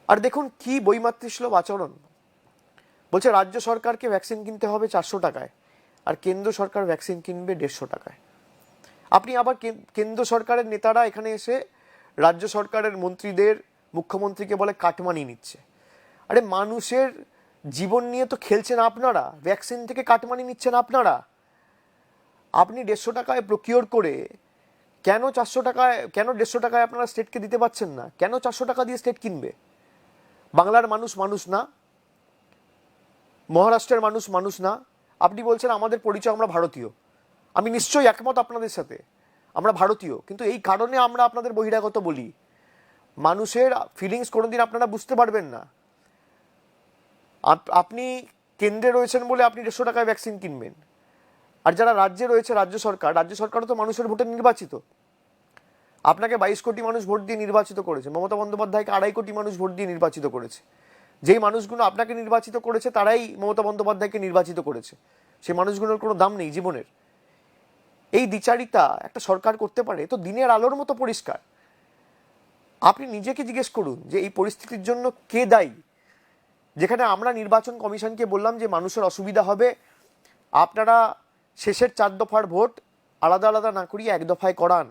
আর দেখুন কি বৈমাতৃসুলভ আচরণ। বলছে রাজ্য সরকারকে ভ্যাকসিন কিনতে হবে 400 টাকায়, আর কেন্দ্র সরকার ভ্যাকসিন কিনবে 150 টাকায়। আপনি আবার কেন্দ্র সরকারের নেতারা এখানে এসে রাজ্য সরকারের মন্ত্রীদের, মুখ্যমন্ত্রীকে বলে কাটমানি নিচ্ছে। আরে মানুষের জীবন নিয়ে তো খেলছেন আপনারা, ভ্যাকসিন থেকে কাটমানি নিচ্ছেন আপনারা। আপনি 150 টাকায় প্রকিওর করে কেন 400 টাকায়, কেন 150 টাকায় আপনারা স্টেটকে দিতে পারছেন না? কেন 400 টাকা দিয়ে স্টেট কিনবে? বাংলার মানুষ মানুষ না? মহারাষ্ট্রের মানুষ মানুষ না? আপনি বলছেন আমাদের পরিচয় আমরা ভারতীয়, আমি নিশ্চয়ই একমত আপনাদের সাথে, আমরা ভারতীয়, কিন্তু এই কারণে আমরা আপনাদের বহিরাগত বলি। মানুষের ফিলিংস কোনোদিন আপনারা বুঝতে পারবেন না। আপনি কেন্দ্রে রয়েছেন বলে আপনি 150 টাকায় ভ্যাকসিন কিনবেন, আর যারা রাজ্যে রয়েছে, রাজ্য সরকারও তো মানুষের ভোটে নির্বাচিত। আপনাকে 22 কোটি মানুষ ভোট দিয়ে নির্বাচিত করেছে, মমতা বন্দ্যোপাধ্যায়কে 2.5 কোটি মানুষ ভোট দিয়ে নির্বাচিত করেছে। যেই মানুষগুলো আপনাকে নির্বাচিত করেছে তারাই মমতা বন্দ্যোপাধ্যায়কে নির্বাচিত করেছে। সেই মানুষগুলোর কোনো দাম নেই জীবনের। এই দ্বিচারিতা একটা সরকার করতে পারে? তো দিনের আলোর মতো পরিষ্কার। আপনি নিজেকে জিজ্ঞেস করুন যে এই পরিস্থিতির জন্য কে দায়ী। যেখানে আমরা নির্বাচন কমিশনকে বললাম যে মানুষের অসুবিধা হবে, আপনারা শেষের 4 দফার ভোট আলাদা আলাদা না করিয়ে 1 দফায় করান।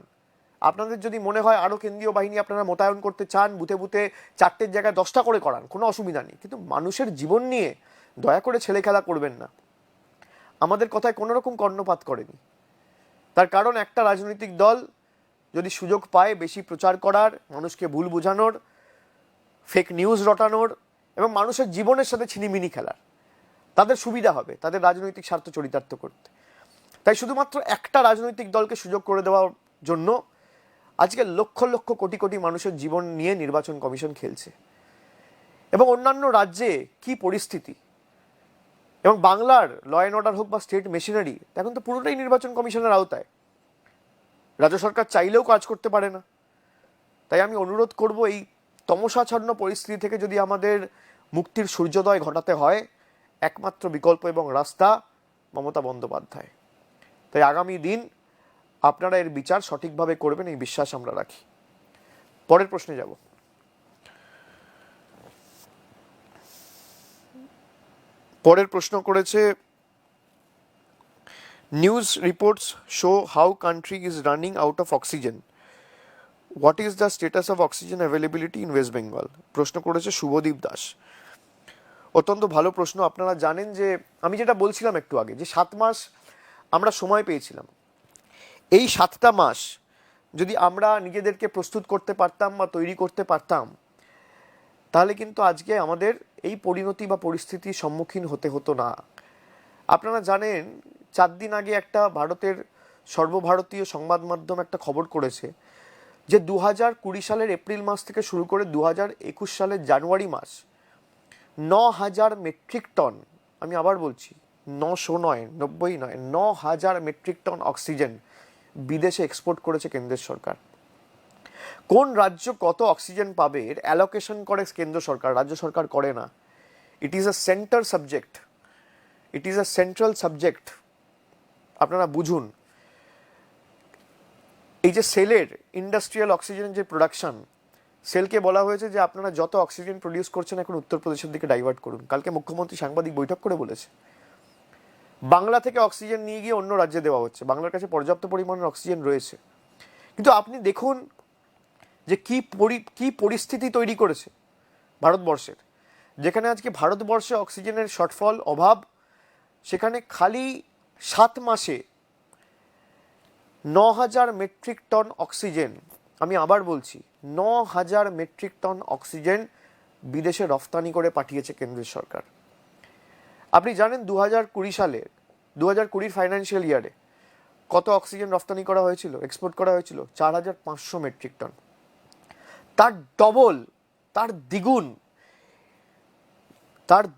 আপনাদের যদি মনে হয় আরও কেন্দ্রীয় বাহিনী আপনারা মোতায়েন করতে চান, বুথে বুথে 4টের জায়গায় 10টা করে করান, কোনো অসুবিধা নেই, কিন্তু মানুষের জীবন নিয়ে দয়া করে ছেলে খেলা করবেন না। আমাদের কথায় কোনো রকম কর্ণপাত করেনি। তার কারণ একটা রাজনৈতিক দল যদি সুযোগ পায় বেশি প্রচার করার, মানুষকে ভুল বোঝানোর, ফেক নিউজ রটানোর এবং মানুষের জীবনের সাথে ছিনিমিনি খেলার, তাদের সুবিধা হবে তাদের রাজনৈতিক স্বার্থ চরিতার্থ করতে। তাই শুধুমাত্র একটা রাজনৈতিক দলকে সুযোগ করে দেওয়ার জন্য আজকে লক্ষ লক্ষ কোটি কোটি মানুষের জীবন নিয়ে নির্বাচন কমিশন খেলছে। এবং অন্যান্য রাজ্যে কি পরিস্থিতি, এবং বাংলার ল অ্যান্ড অর্ডার হোক বা স্টেট মেশিনারি, এখন তো পুরোটাই নির্বাচন কমিশনের আওতায়। রাজ্য সরকার চাইলেও কাজ করতে পারে না। তাই আমি অনুরোধ করব, এই তমসাচ্ছন্ন পরিস্থিতি থেকে যদি আমাদের মুক্তির সূর্যোদয় ঘটাতে হয়, একমাত্র বিকল্প এবং রাস্তা মমতা বন্দ্যোপাধ্যায়। তাই আগামী দিন আপনারা এর বিচার সঠিকভাবে করবেন, এই বিশ্বাস আমরা রাখি। পরের প্রশ্নে যাব। পরের প্রশ্ন করেছে, news reports show how country is running out of oxygen, what is the status of oxygen availability in West Bengal? প্রশ্ন করেছে শুভদীপ দাস। অত্যন্ত ভালো প্রশ্ন। আপনারা জানেন যে আমি যেটা বলছিলাম একটু আগে, যে 7 মাস আমরা সময় পেয়েছিলাম। এই 7টা মাস যদি আমরা নিজেদেরকে প্রস্তুত করতে পারতাম বা তৈরি করতে পারতাম, তাহলে কিন্তু আজকে আমাদের এই পরিণতি বা পরিস্থিতির সম্মুখীন হতে হতো না। আপনারা জানেন 4 দিন আগে একটা ভারতের সর্বভারতীয় সংবাদ মাধ্যম একটা খবর করেছে যে 2020 সালের এপ্রিল মাস থেকে শুরু করে 2021 সালের জানুয়ারি মাস 9,000 মেট্রিক টন, আমি আবার বলছি 900 নয়, 90 নয়, 9,000 মেট্রিক টন অক্সিজেন বিদেশে এক্সপোর্ট করেছে কেন্দ্রের সরকার। কোন রাজ্য কত অক্সিজেন পাবে এর অ্যালোকেশন করে কেন্দ্র সরকার, রাজ্য সরকার করে না। It is a centre subject, it is a central subject. আপনারা বুঝুন, এই যে সেলের ইন্ডাস্ট্রিয়াল অক্সিজেন যে প্রোডাকশন, সেলকে বলা হয়েছে যে আপনারা যত অক্সিজেন প্রডিউস করছেন এখন উত্তরপ্রদেশের দিকে ডাইভার্ট করুন। কালকে মুখ্যমন্ত্রী সাংবাদিক বৈঠক করে বলেছে বাংলা থেকে অক্সিজেন নিয়ে গিয়ে অন্য রাজ্যে দেওয়া হচ্ছে, বাংলার কাছে পর্যাপ্ত পরিমাণের অক্সিজেন রয়েছে। কিন্তু আপনি দেখুন যে কি পরিস্থিতি তৈরি করেছে ভারতবর্ষের, যেখানে আজকে ভারতবর্ষে অক্সিজেনের শর্টফল, অভাব, সেখানে খালি 7 মাসে 9,000 মেট্রিক টন অক্সিজেন, আমি আবার বলছি 9,000 মেট্রিক টন অক্সিজেন বিদেশে রফতানি করে পাঠিয়েছে কেন্দ্রের সরকার। আপনি জানেন 2020 সালে 2020 ফাইন্যান্সিয়াল ইয়ারে কত অক্সিজেন রপ্তানি করা হয়েছিল, এক্সপোর্ট করা হয়েছিল? 4,500 মেট্রিক টন। তার ডবল, তার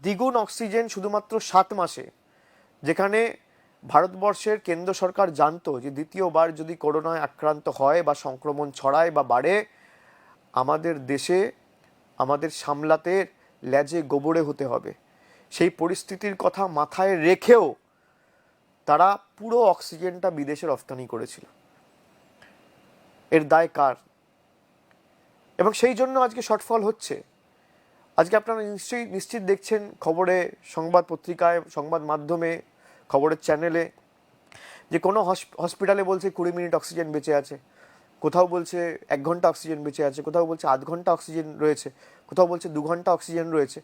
দ্বিগুণ, অক্সিজেন শুধুমাত্র 7 মাসে, যেখানে ভারতবর্ষের কেন্দ্র সরকার জানতো যে দ্বিতীয়বার যদি করোনায় আক্রান্ত হয় বা সংক্রমণ ছড়ায় বা বাড়ে, আমাদের দেশে আমাদের সামলাতে লেজে গোবরে হতে হবে। সেই পরিস্থিতির কথা মাথায় রেখেও তারা পুরো অক্সিজেনটা বিদেশে রপ্তানি করেছিল। এর দায় কার? এবং সেই জন্য আজকে শর্টফল হচ্ছে। আজকে আপনারা নিশ্চিত দেখছেন খবরে, সংবাদ পত্রিকায়, সংবাদ মাধ্যমে, খবরের চ্যানেলে, যে কোনো হসপিটালে বলছে 20 মিনিট অক্সিজেন বেঁচে আছে, কোথাও বলছে 1 ঘন্টা অক্সিজেন বেঁচে আছে, কোথাও বলছে আধ ঘন্টা অক্সিজেন রয়েছে, কোথাও বলছে 2 ঘন্টা অক্সিজেন রয়েছে।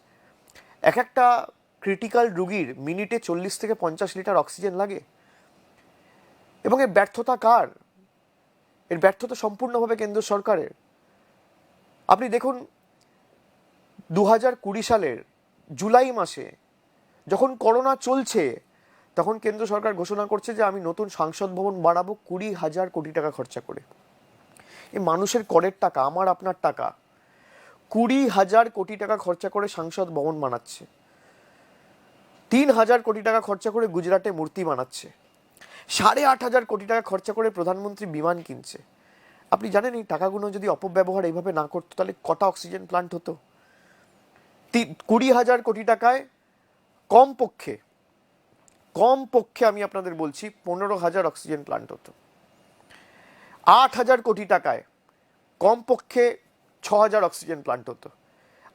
এক একটা ক্রিটিক্যাল রুগীর মিনিটে 40 থেকে 50 লিটার অক্সিজেন লাগে। এবং এর ব্যর্থতা কার? এর ব্যর্থতা সম্পূর্ণভাবে কেন্দ্র সরকারের। আপনি দেখুন 2020 সালের জুলাই মাসে যখন করোনা চলছে, তখন কেন্দ্র সরকার ঘোষণা করছে যে আমি নতুন সংসদ ভবন বানাবো 20,000 কোটি টাকা খরচা করে। এই মানুষের করের টাকা, আমার আপনার টাকা, 20,000 কোটি টাকা খরচা করে সংসদ ভবন বানাচ্ছে। 3,000 কোটি টাকা খরচা করে গুজরাটে মূর্তি বানাচ্ছে। 8,500 কোটি টাকা খরচা করে প্রধানমন্ত্রী বিমান কিনছে। আপনি জানেন এই টাকাগুলো যদি অপব্যবহার এইভাবে না করতো তাহলে কটা অক্সিজেন প্লান্ট হতো? 20,000 কোটি টাকায় কমপক্ষে আমি আপনাদের বলছি 15,000 অক্সিজেন প্লান্ট হতো। 8,000 কোটি টাকায় কমপক্ষে 6,000 অক্সিজেন প্লান্ট হতো।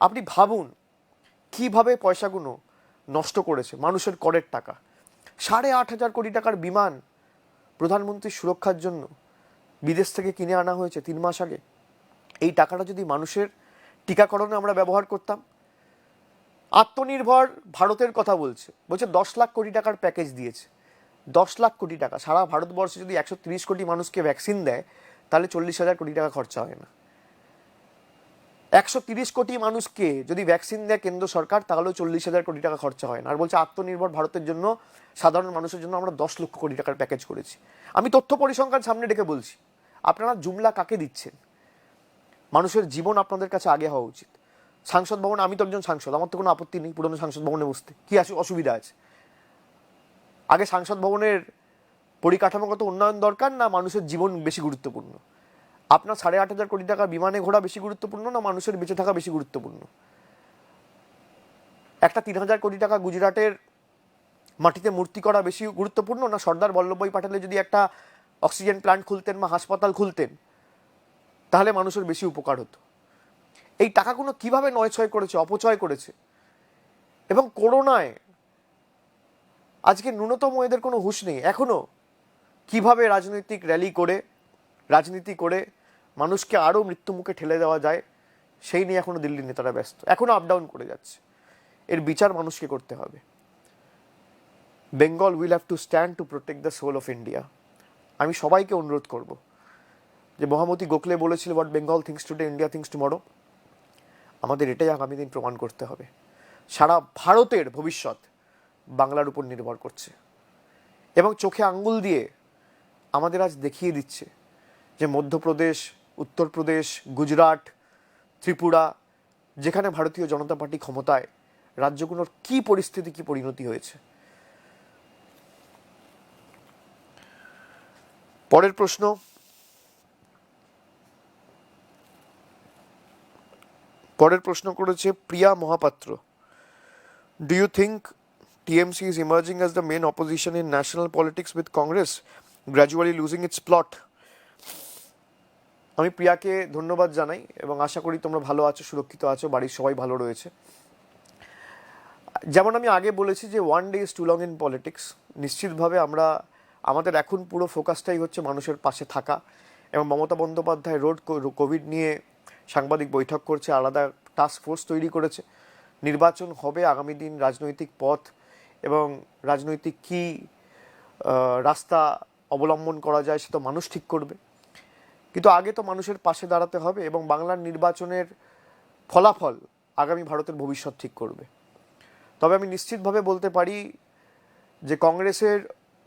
আপনি ভাবুন কিভাবে পয়সাগুলো নষ্ট করেছে মানুষের করের টাকা। 8,500 কোটি টাকার বিমান প্রধানমন্ত্রীর সুরক্ষার জন্য বিদেশ থেকে কিনে আনা হয়েছে 3 মাস আগে। এই টাকাটা যদি মানুষের টিকাকরণে আমরা ব্যবহার করতাম। আত্মনির্ভর ভারতের কথা বলছে 10 লাখ কোটি টাকার প্যাকেজ দিয়েছে। 10 লাখ কোটি টাকা, সারা ভারতবর্ষে যদি 130 কোটি মানুষকে ভ্যাকসিন দেয় তাহলে 40,000 কোটি টাকা খরচা হয় না। 130 কোটি মানুষকে যদি ভ্যাকসিন দেয় কেন্দ্র সরকার তাহলেও 40,000 কোটি টাকা খরচা হয় না। আর বলছে আত্মনির্ভর ভারতের জন্য, সাধারণ মানুষের জন্য আমরা 10 লক্ষ কোটি টাকার প্যাকেজ করেছি। আমি তথ্য পরিসংখ্যান সামনে রেখে বলছি, আপনারা জুমলা কাকে দিচ্ছেন? মানুষের জীবন আপনাদের কাছে আগে হওয়া উচিত। সংসদ ভবন, আমি তো একজন সাংসদ, আমার তো কোনো আপত্তি নেই পুরনো সংসদ ভবনে বসতে, কি অসুবিধা আছে? আগে সংসদ ভবনের পরিকাঠামোগত উন্নয়ন দরকার না মানুষের জীবন বেশি গুরুত্বপূর্ণ? আপনার 8,500 কোটি টাকা বিমানে ঘোরা বেশি গুরুত্বপূর্ণ না মানুষের বেঁচে থাকা বেশি গুরুত্বপূর্ণ? একটা 3,000 কোটি টাকা গুজরাটের মাটিতে মূর্তি করা বেশি গুরুত্বপূর্ণ না সর্দার বল্লভভাই প্যাটেলের যদি একটা অক্সিজেন প্ল্যান্ট খুলতেন বা হাসপাতাল খুলতেন তাহলে মানুষের বেশি উপকার হতো? এই টাকাগুলো কিভাবে নয়ছয় করেছে, অপচয় করেছে। এবং করোনায় আজকে ন্যূনতম এদের কোনো হুঁশ নেই এখনো কিভাবে রাজনৈতিক র্যালি করে, রাজনীতি করে মানুষকে আরও মৃত্যুমুখে ঠেলে দেওয়া যায় সেই নিয়ে এখনো দিল্লির নেতারা ব্যস্ত, এখনো আপ ডাউন করে যাচ্ছে। এর বিচার মানুষকে করতে হবে। Bengal will have to stand to protect the soul of India. আমি সবাইকে অনুরোধ করব যে মহামতি গোখলে বলেছিল what Bengal thinks today India thinks tomorrow. আমাদের এটাই আগামী দিন প্রমাণ করতে হবে। সারা ভারতের ভবিষ্যৎ বাংলার উপর নির্ভর করছে এবং চোখে আঙ্গুল দিয়ে আমাদের আজ দেখিয়ে দিচ্ছে যে মধ্যপ্রদেশ, উত্তরপ্রদেশ, গুজরাট, ত্রিপুরা, যেখানে ভারতীয় জনতা পার্টি ক্ষমতায়, রাজ্যগুলোর কি পরিস্থিতি, কি পরিণতি হয়েছে। পরের প্রশ্ন, করেছে Priya Mahapatra. Do you think TMC is emerging as the main opposition in national politics with Congress gradually losing its plot? আমি প্রিয়াকে ধন্যবাদ জানাই এবং আশা করি তোমরা ভালো আছো, সুরক্ষিত আছো, বাড়ির সবাই ভালো রয়েছে। যেমন আমি আগে বলেছি যে one day is too long in politics. নিশ্চিতভাবে আমাদের এখন পুরো ফোকাসটাই হচ্ছে মানুষের পাশে থাকা। এবং মমতা বন্দ্যোপাধ্যায় কোভিড নিয়ে সাংবাদিক বৈঠক করছে, আলাদা টাস্ক ফোর্স তৈরি করেছে। নির্বাচন হবে, আগামী দিন রাজনৈতিক পথ এবং রাজনৈতিক কী রাস্তা অবলম্বন করা যায় সেটা মানুষ ঠিক করবে। কিন্তু আগে তো মানুষের পাশে দাঁড়াতে হবে এবং বাংলার নির্বাচনের ফলাফল আগামী ভারতের ভবিষ্যৎ ঠিক করবে। তবে আমি নিশ্চিতভাবে বলতে পারি যে কংগ্রেসের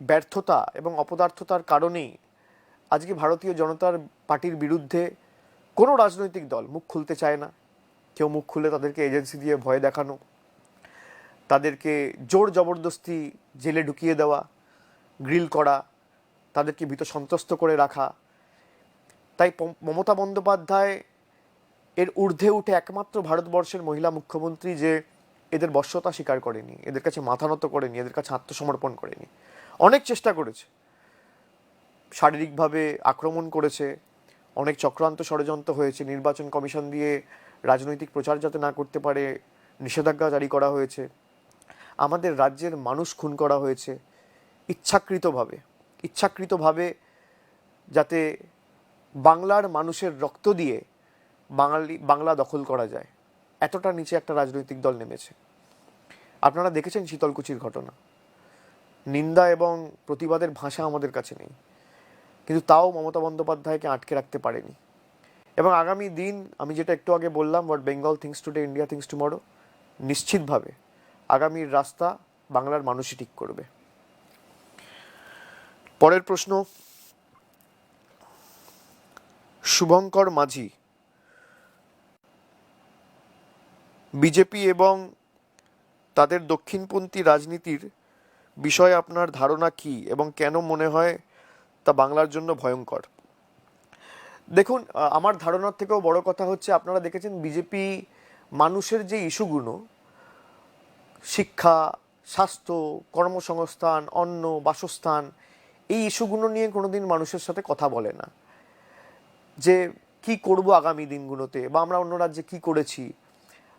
ব্যর্থতা এবং অপদার্থতার কারণেই আজকে ভারতীয় জনতার পার্টির বিরুদ্ধে কোনো রাজনৈতিক দল মুখ খুলতে চায় না। কেউ মুখ খুলে তাদেরকে এজেন্সি দিয়ে ভয় দেখানো, তাদেরকে জোর জবরদস্তি জেলে ঢুকিয়ে দেওয়া, গ্রিল করা, তাদেরকে ভীত সন্ত্রস্ত করে রাখা। তাই মমতা বন্দ্যোপাধ্যায় এর ঊর্ধ্বে উঠে একমাত্র ভারতবর্ষের মহিলা মুখ্যমন্ত্রী যে এদের বশ্যতা স্বীকার করেনি, এদের কাছে মাথা নত করেনি, এদের কাছে আত্মসমর্পণ করেনি। অনেক চেষ্টা করেছে, শারীরিকভাবে আক্রমণ করেছে, অনেক চক্রান্ত ষড়যন্ত্র হয়েছে, নির্বাচন কমিশন দিয়ে রাজনৈতিক প্রচার যাতে না করতে পারে নিষেধাজ্ঞা জারি করা হয়েছে, আমাদের রাজ্যের মানুষ খুন করা হয়েছে ইচ্ছাকৃতভাবে যাতে বাংলার মানুষের রক্ত দিয়ে বাংলা দখল করা যায়, এতটা নিচে একটা রাজনৈতিক দল নেমেছে। আপনারা দেখেছেন শীতলকুচির ঘটনা, নিন্দা এবং প্রতিবাদের ভাষা আমাদের কাছে নেই, কিন্তু তাও মমতা বন্দ্যোপাধ্যায়কে আটকে রাখতে পারেনি। এবং আগামী দিন আমি যেটা একটু আগে বললাম, what Bengal thinks today India thinks tomorrow, নিশ্চিতভাবে আগামীর রাস্তা বাংলার মানুষই ঠিক করবে। পরের প্রশ্ন, শুভঙ্কর মাঝি, বিজেপি এবং তাদের দক্ষিণপন্থী রাজনীতির বিষয়ে আপনার ধারণা কি এবং কেন মনে হয় তা বাংলার জন্য ভয়ঙ্কর? দেখুন, আমার ধারণার থেকেও বড় কথা হচ্ছে, আপনারা দেখেছেন বিজেপি মানুষের যে ইস্যুগুলো, শিক্ষা, স্বাস্থ্য, কর্মসংস্থান, অন্ন, বাসস্থান, এই ইস্যুগুলো নিয়ে কোনোদিন মানুষের সাথে কথা বলে না। যে কি করব আগামী দিনগুলোতে, বা আমরা অন্য রাজ্যে কি করেছি,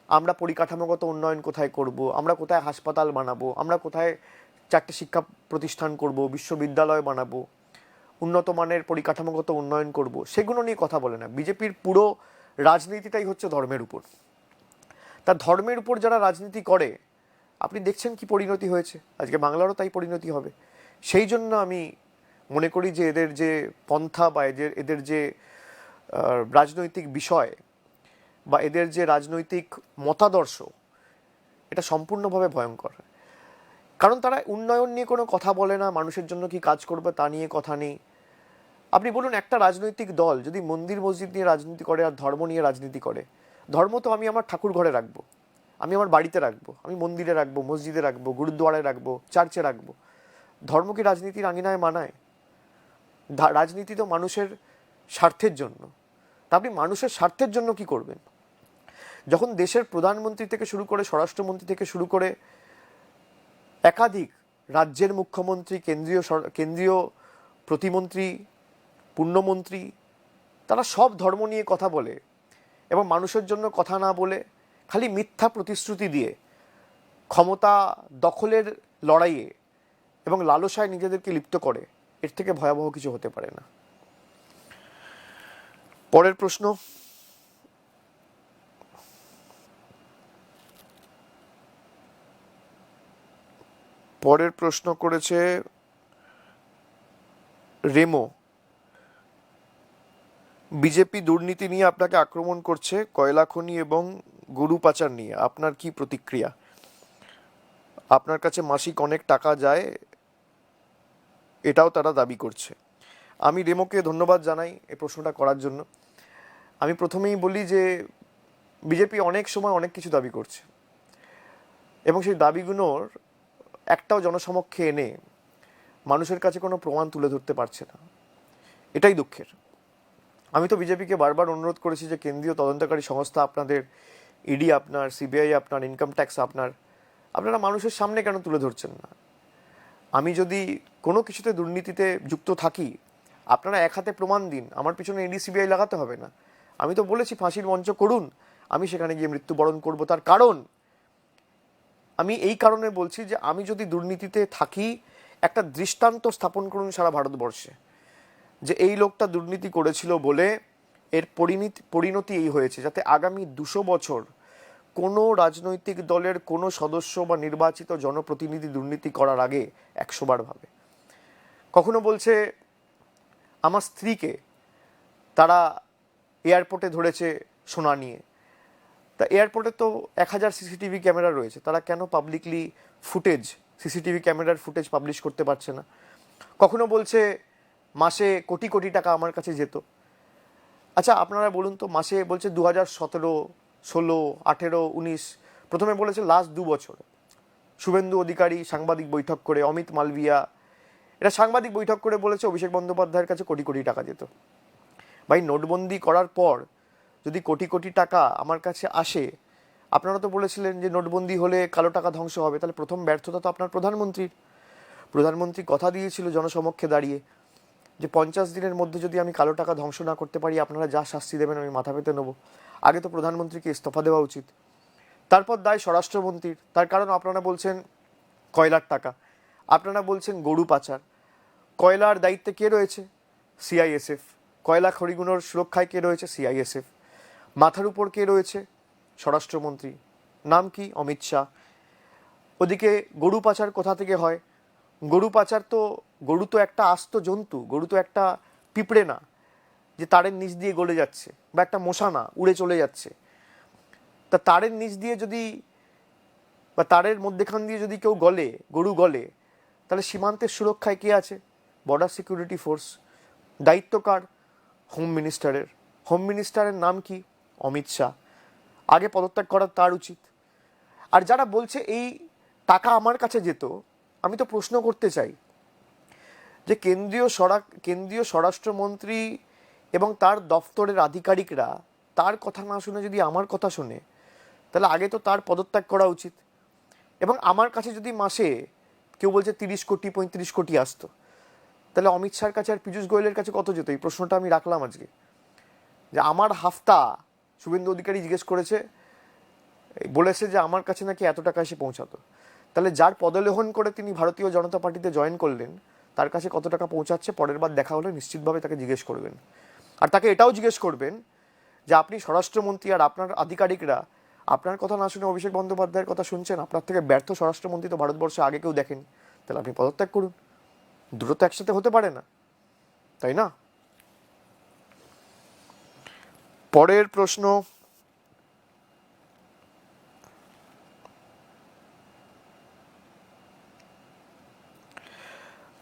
আমরা পরিকাঠামোগত উন্নয়ন কোথায় করব, আমরা কোথায় হাসপাতাল বানাবো, আমরা কোথায় 4টে শিক্ষা প্রতিষ্ঠান করব, বিশ্ববিদ্যালয় বানাবো, উন্নত মানের পরিকাঠামোগত উন্নয়ন করব, সেগুলো নিয়ে কথা বলে না। বিজেপির পুরো রাজনীতিটাই হচ্ছে ধর্মের উপর। তা ধর্মের উপর যারা রাজনীতি করে, আপনি দেখছেন কি পরিণতি হয়েছে, আজকে বাংলারও তাই পরিণতি হবে। সেই জন্য আমি মনে করি যে এদের যে পন্থা বা এদের যে রাজনৈতিক বিষয় বা এদের যে রাজনৈতিক মতাদর্শ, এটা সম্পূর্ণভাবে ভয়ঙ্কর। কারণ তারা উন্নয়ন নিয়ে কোনো কথা বলে না, মানুষের জন্য কি কাজ করবে তা নিয়ে কথা নেই। আপনি বলুন, একটা রাজনৈতিক দল যদি মন্দির মসজিদ নিয়ে রাজনীতি করে আর ধর্ম নিয়ে রাজনীতি করে, ধর্ম তো আমি আমার ঠাকুর ঘরে রাখবো, আমি আমার বাড়িতে রাখবো, আমি মন্দিরে রাখবো, মসজিদে রাখবো, গুরুদ্বারায় রাখবো, চার্চে রাখবো। ধর্ম কি রাজনীতির আঙিনায় মানায়? রাজনীতি তো মানুষের স্বার্থের জন্য। তা আপনি মানুষের স্বার্থের জন্য কি করবেন? যখন দেশের প্রধানমন্ত্রী থেকে শুরু করে স্বরাষ্ট্রমন্ত্রী থেকে শুরু করে একাধিক রাজ্যের মুখ্যমন্ত্রী, কেন্দ্রীয় প্রতিমন্ত্রী, পূর্ণমন্ত্রী, তারা সব ধর্ম নিয়ে কথা বলে এবং মানুষের জন্য কথা না বলে খালি মিথ্যা প্রতিশ্রুতি দিয়ে ক্ষমতা দখলের লড়াইয়ে এবং লালসায় নিজেদেরকে লিপ্ত করে, এর থেকে ভয়াবহ কিছু হতে পারে না। পরের প্রশ্ন, করেছে রেমো, বিজেপি দুর্নীতি নিয়ে আপনাকে আক্রমণ করছে, কয়লা খনি এবং গরু পাচার নিয়ে আপনার কি প্রতিক্রিয়া? আপনার কাছে মাসিক অনেক টাকা যায়, এটাও তারা দাবি করছে। আমি রেমোকে ধন্যবাদ জানাই এই প্রশ্নটা করার জন্য। আমি প্রথমেই বলি যে বিজেপি অনেক সময় অনেক কিছু দাবি করছে এবং সেই দাবিগুলোর একটাও জনসমক্ষে এনে মানুষের কাছে কোনো প্রমাণ তুলে ধরতে পারছে না, এটাই দুঃখের। আমি তো বিজেপিকে বারবার অনুরোধ করেছি যে কেন্দ্রীয় তদন্তকারী সংস্থা আপনাদের, ইডি আপনার, সিবিআই আপনার, ইনকাম ট্যাক্স আপনারা মানুষের সামনে কেন তুলে ধরছেন না? আমি যদি কোনো কিছুতে দুর্নীতিতে যুক্ত থাকি, আপনারা এক হাতে প্রমাণ দিন, আমার পিছনে ইডি সিবিআই লাগাতে হবে না। আমি তো বলেছি ফাঁসির মঞ্চ করুন, আমি সেখানে গিয়ে মৃত্যুবরণ করব। তার কারণ আমি এই কারণে বলছি যে আমি যদি দুর্নীতিতে থাকি, একটা দৃষ্টান্ত স্থাপন করুন সারা ভারতবর্ষে যে এই লোকটা দুর্নীতি করেছিল বলে এর পরিণতি এই হয়েছে, যাতে আগামী 200 বছর কোনো রাজনৈতিক দলের কোনো সদস্য বা নির্বাচিত জনপ্রতিনিধি দুর্নীতি করার আগে 100 বার ভাবে। কখনো বলছে আমার স্ত্রীকে তারা এয়ারপোর্টে ধরেছে সোনা নিয়ে, তা এয়ারপোর্টে তো 1,000 সিসিটিভি ক্যামেরা রয়েছে, তারা কেন পাবলিকলি ফুটেজ, সিসিটিভি ক্যামেরার ফুটেজ পাবলিশ করতে পারছে না? কখনো বলছে মাসে কোটি কোটি টাকা আমার কাছে যেত। আচ্ছা আপনারা বলুন তো, মাসে বলছে 2017, 16, 18, 19, প্রথমে বলেছে লাস্ট 2 বছর শুভেন্দু অধিকারী সাংবাদিক বৈঠক করে, অমিত মালভিয়া এরা সাংবাদিক বৈঠক করে বলেছে অভিষেক বন্দ্যোপাধ্যায়ের কাছে কোটি কোটি টাকা যেত। ভাই নোটবন্দি করার পর যদি কোটি কোটি টাকা আমার কাছে আসে, আপনারা তো বলেছিলেন যে নোটবন্দি হলে কালো টাকা ধ্বংস হবে, তাহলে প্রথম ব্যর্থতা তো আপনার প্রধানমন্ত্রীর। প্রধানমন্ত্রী কথা দিয়েছিল জনসমক্ষে দাঁড়িয়ে যে 50 দিনের মধ্যে যদি আমি কালো টাকা ধ্বংস না করতে পারি আপনারা যা শাস্তি দেবেন আমি মাথা পেতে নেবো। আগে তো প্রধানমন্ত্রীকে ইস্তফা দেওয়া উচিত। তারপর দায় স্বরাষ্ট্রমন্ত্রীর, তার কারণ আপনারা বলছেন কয়লার টাকা, আপনারা বলছেন গরু পাচার। কয়লার দায়িত্বে কে রয়েছে? সিআইএসএফ। কয়লা খড়িগুলোর সুরক্ষায় কে রয়েছে? সিআইএসএফ। মাথার উপর কে রয়েছে? স্বরাষ্ট্রমন্ত্রী, নাম কি? অমিত শাহ। ওদিকে গরু পাচার কোথা থেকে হয়? গরু পাচার তো, গরু তো একটা আস্ত জন্তু, গরু তো একটা পিঁপড়ে না যে তারের নিচ দিয়ে গলে যাচ্ছে, বা একটা মশা না উড়ে চলে যাচ্ছে। তা তারের নিচ দিয়ে যদি বা তারের মধ্যেখান দিয়ে যদি কেউ গলে, গরু গলে, তাহলে সীমান্তের সুরক্ষায় কে আছে? Border security force. দায়িত্ব কার? হোম মিনিস্টারের। হোম মিনিস্টারের নাম কি? অমিত শাহ। আগে পদত্যাগ করা তার উচিত। আর যারা বলছে এই টাকা আমার কাছে যেত, আমি তো প্রশ্ন করতে চাই যে কেন্দ্রীয় স্বরাষ্ট্রমন্ত্রী এবং তার দফতরের আধিকারিকরা তার কথা না শুনে যদি আমার কথা শোনে, তাহলে আগে তো তার পদত্যাগ করা উচিত। এবং আমার কাছে যদি মাসে কেউ বলছে 30 কোটি 35 কোটি আসতো, তাহলে অমিত শাহর কাছে আর পীযূষ গোয়েলের কাছে কত যেত? এই প্রশ্নটা আমি রাখলাম আজকে। যে আমার হাফতা শুভেন্দু অধিকারী জিজ্ঞেস করেছে, বলেছে যে আমার কাছে নাকি এত টাকা এসে পৌঁছাতো। তাহলে যার পদলেহন করে তিনি ভারতীয় জনতা পার্টিতে জয়েন করলেন, তার কাছে কত টাকা পৌঁছাচ্ছে পরের বার দেখা হলে নিশ্চিতভাবে তাকে জিজ্ঞেস করবেন। আর তাকে এটাও জিজ্ঞেস করবেন যে আপনি স্বরাষ্ট্রমন্ত্রী আর আপনার আধিকারিকরা আপনার কথা না শুনে অভিষেক বন্দ্যোপাধ্যায়ের কথা শুনছেন। আপনার থেকে ব্যর্থ স্বরাষ্ট্রমন্ত্রী তো ভারতবর্ষে আগে কেউ দেখেনি। তাহলে আপনি পদত্যাগ করুন। দুটো তো একসাথে হতে পারে না, তাই না? পরের প্রশ্ন,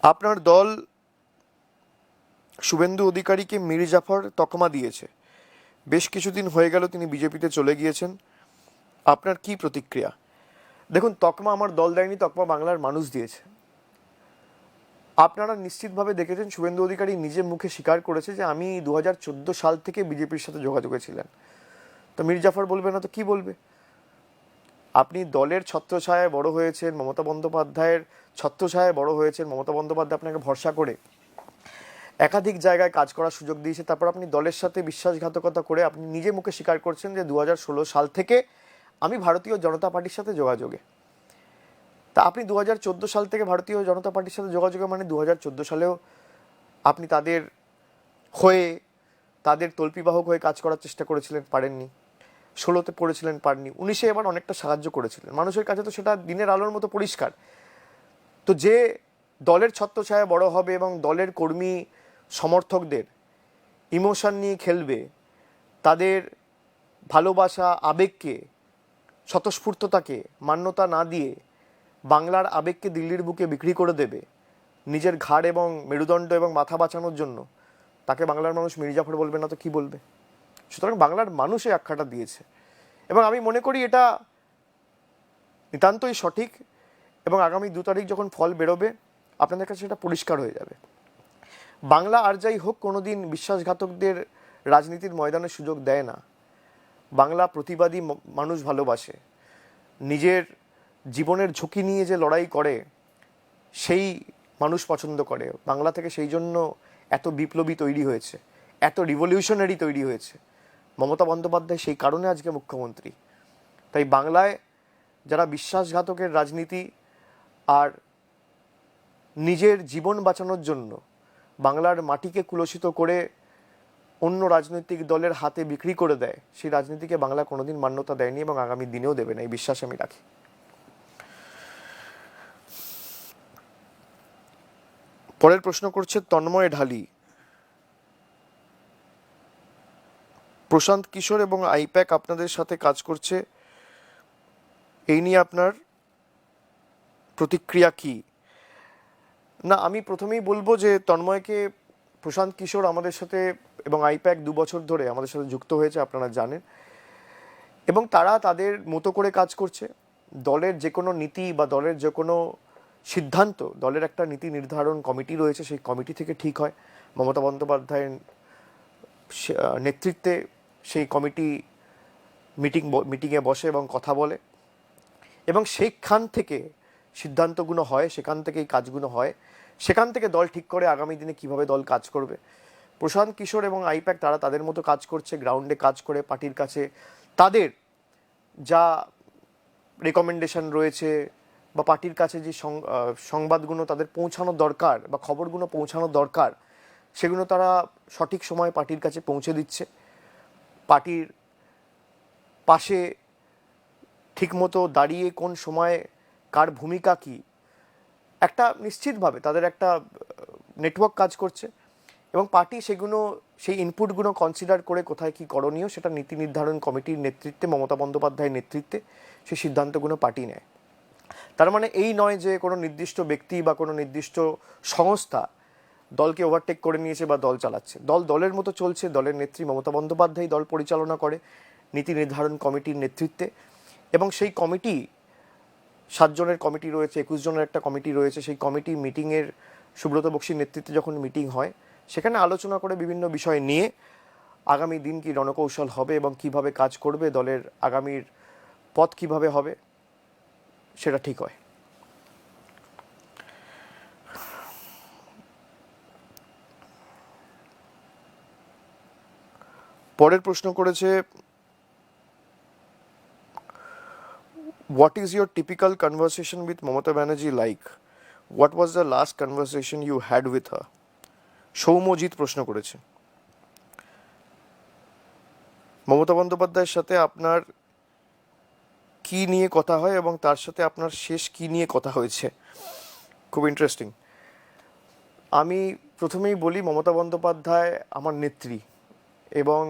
আপনার দল শুভেন্দু অধিকারীকে মীর জাফর তকমা দিয়েছে, বেশ কিছুদিন হয়ে গেল তিনি বিজেপিতে চলে গিয়েছেন, আপনার কি প্রতিক্রিয়া? দেখুন, তকমা আমার দল দেয়নি, তকমা বাংলার মানুষ দিয়েছে। আপনারা নিশ্চিতভাবে দেখেছেন শুভেন্দু অধিকারী নিজে মুখে স্বীকার করেছে যে আমি 2014 সাল থেকে বিজেপির সাথে যোগাযোগে ছিলেন। তো মীর জাফর বলবে না তো কি বলবে? আপনি দলের ছত্রছায়ায় বড় হয়েছেন, মমতা বন্দ্যোপাধ্যায়ের ছত্রছায়ায় বড় হয়েছেন, মমতা বন্দ্যোপাধ্যায় আপনাকে ভরসা করে একাধিক জায়গায় কাজ করার সুযোগ দিয়েছে, তারপর আপনি দলের সাথে বিশ্বাসঘাতকতা করে আপনি নিজে মুখে স্বীকার করছেন যে 2016 সাল থেকে আমি ভারতীয় জনতা পার্টির সাথে যোগাযোগে। তা আপনি 2014 সাল থেকে ভারতীয় জনতা পার্টির সাথে যোগাযোগে মানে 2014 সালেও আপনি তাদের হয়ে, তাদের তল্পিবাহক হয়ে কাজ করার চেষ্টা করেছিলেন, পারেননি। 16তে পড়েছিলেন, পারেননি। 19-এ এবার অনেকটা সাহায্য করেছিলেন। মানুষের কাছে তো সেটা দিনের আলোর মতো পরিষ্কার। তো যে দলের ছত্রছায়ায় বড় হবে এবং দলের কর্মী সমর্থকদের ইমোশন নিয়ে খেলবে, তাদের ভালোবাসা আবেগকে, স্বতঃস্ফূর্ততাকে মান্যতা না দিয়ে বাংলার আবেগকে দিল্লির বুকে বিক্রি করে দেবে নিজের ঘাড় এবং মেরুদণ্ড এবং মাথা বাঁচানোর জন্য, তাকে বাংলার মানুষ মীর জাফর বলবে না তো কি বলবে? সুতরাং বাংলার মানুষ এই আখ্যাটা দিয়েছে এবং আমি মনে করি এটা নিতান্তই সঠিক। এবং আগামী 2 তারিখ যখন ফল বেরোবে আপনাদের কাছে সেটা পরিষ্কার হয়ে যাবে। বাংলা আর যাই হোক কোনোদিন বিশ্বাসঘাতকদের রাজনীতির ময়দানে সুযোগ দেয় না। বাংলা প্রতিবাদী মানুষ ভালোবাসে, নিজের জীবনের ঝুঁকি নিয়ে যে লড়াই করে সেই মানুষ পছন্দ করে। বাংলা থেকে সেই জন্য এত বিপ্লবী তৈরি হয়েছে, এত রিভলিউশনারি তৈরি হয়েছে। মমতা বন্দ্যোপাধ্যায় সেই কারণে আজকে মুখ্যমন্ত্রী। তাই বাংলায় যারা বিশ্বাসঘাতকের রাজনীতি আর নিজের জীবন বাঁচানোর জন্য বাংলার মাটিকে কুলসিত করে অন্য রাজনৈতিক দলের হাতে বিক্রি করে দেয়, সেই রাজনীতিকে বাংলা কোনোদিন মান্যতা দেয়নি এবং আগামী দিনেও দেবে না, এই বিশ্বাস আমি রাখি। পরের প্রশ্ন করছে তন্ময় ঢালি, প্রশান্ত কিশোর এবং আইপ্যাক আপনাদের সাথে কাজ করছে, এই নিয়ে আপনার প্রতিক্রিয়া কি? না, আমি প্রথমেই বলবো যে তন্ময়কে, প্রশান্ত কিশোর আমাদের সাথে এবং আইপ্যাক 2 বছর ধরে আমাদের সাথে যুক্ত হয়েছে, আপনারা জানেন, এবং তারা তাদের মতো করে কাজ করছে। দলের যে কোনো নীতি বা দলের যে কোনো সিদ্ধান্ত, দলের একটা নীতি নির্ধারণ কমিটি রয়েছে, সেই কমিটি থেকে ঠিক হয়। মমতা বন্দ্যোপাধ্যায়ের নেতৃত্বে সেই কমিটি মিটিংয়ে বসে এবং কথা বলে, এবং সেইখান থেকে সিদ্ধান্তগুলো হয়, সেখান থেকেই কাজগুলো হয়, সেখান থেকে দল ঠিক করে আগামী দিনে কিভাবে দল কাজ করবে। প্রশান্ত কিশোর এবং আইপ্যাক তারা তাদের মতো কাজ করছে, গ্রাউন্ডে কাজ করে পার্টির কাছে তাদের যা রেকমেন্ডেশন রয়েছে বা পার্টির কাছে যে সংবাদগুলো তাদের পৌঁছানো দরকার বা খবরগুলো পৌঁছানো দরকার, সেগুলো তারা সঠিক সময়ে পার্টির কাছে পৌঁছে দিচ্ছে। পার্টির পাশে ঠিকমতো দাঁড়িয়ে কোন সময়ে কার ভূমিকা কী, একটা নিশ্চিতভাবে তাদের একটা নেটওয়ার্ক কাজ করছে, এবং পার্টি সেগুলো, সেই ইনপুটগুলো কনসিডার করে কোথায় কী করণীয় সেটা নীতি নির্ধারণ কমিটির নেতৃত্বে, মমতা বন্দ্যোপাধ্যায়ের নেতৃত্বে সেই সিদ্ধান্তগুলো পার্টি নেয়। তার মানে এই নয় যে কোনো নির্দিষ্ট ব্যক্তি বা কোনো নির্দিষ্ট সংস্থা দলকে ওভারটেক করে নিয়েছে বা দল চালাচ্ছে। দল দলের মতো চলছে, দলের নেত্রী মমতা বন্দ্যোপাধ্যায় দল পরিচালনা করে নীতি নির্ধারণ কমিটির নেতৃত্বে, এবং সেই কমিটি 7 জনের কমিটি রয়েছে, 21 জনের একটা কমিটি রয়েছে। সেই কমিটি মিটিংয়ের, সুব্রত বক্সির নেতৃত্বে যখন মিটিং হয়, সেখানে আলোচনা করে বিভিন্ন বিষয় নিয়ে আগামী দিন কি রণকৌশল হবে এবং কিভাবে কাজ করবে, দলের আগামীর পথ কিভাবে হবে, সেটা ঠিক হয়। পরের প্রশ্ন করেছে, what is your typical conversation with Mamata Banerjee like? What was the last conversation you had with her? Soumyajit প্রশ্ন করেছে, মমতা বন্দ্যোপাধ্যায়ের সাথে আপনার কি নিয়ে কথা হয় এবং তার সাথে আপনার শেষ কি নিয়ে কথা হয়েছে? খুব ইন্টারেস্টিং। আমি প্রথমেই বলি, মমতা বন্দ্যোপাধ্যায় আমার নেত্রী, এবং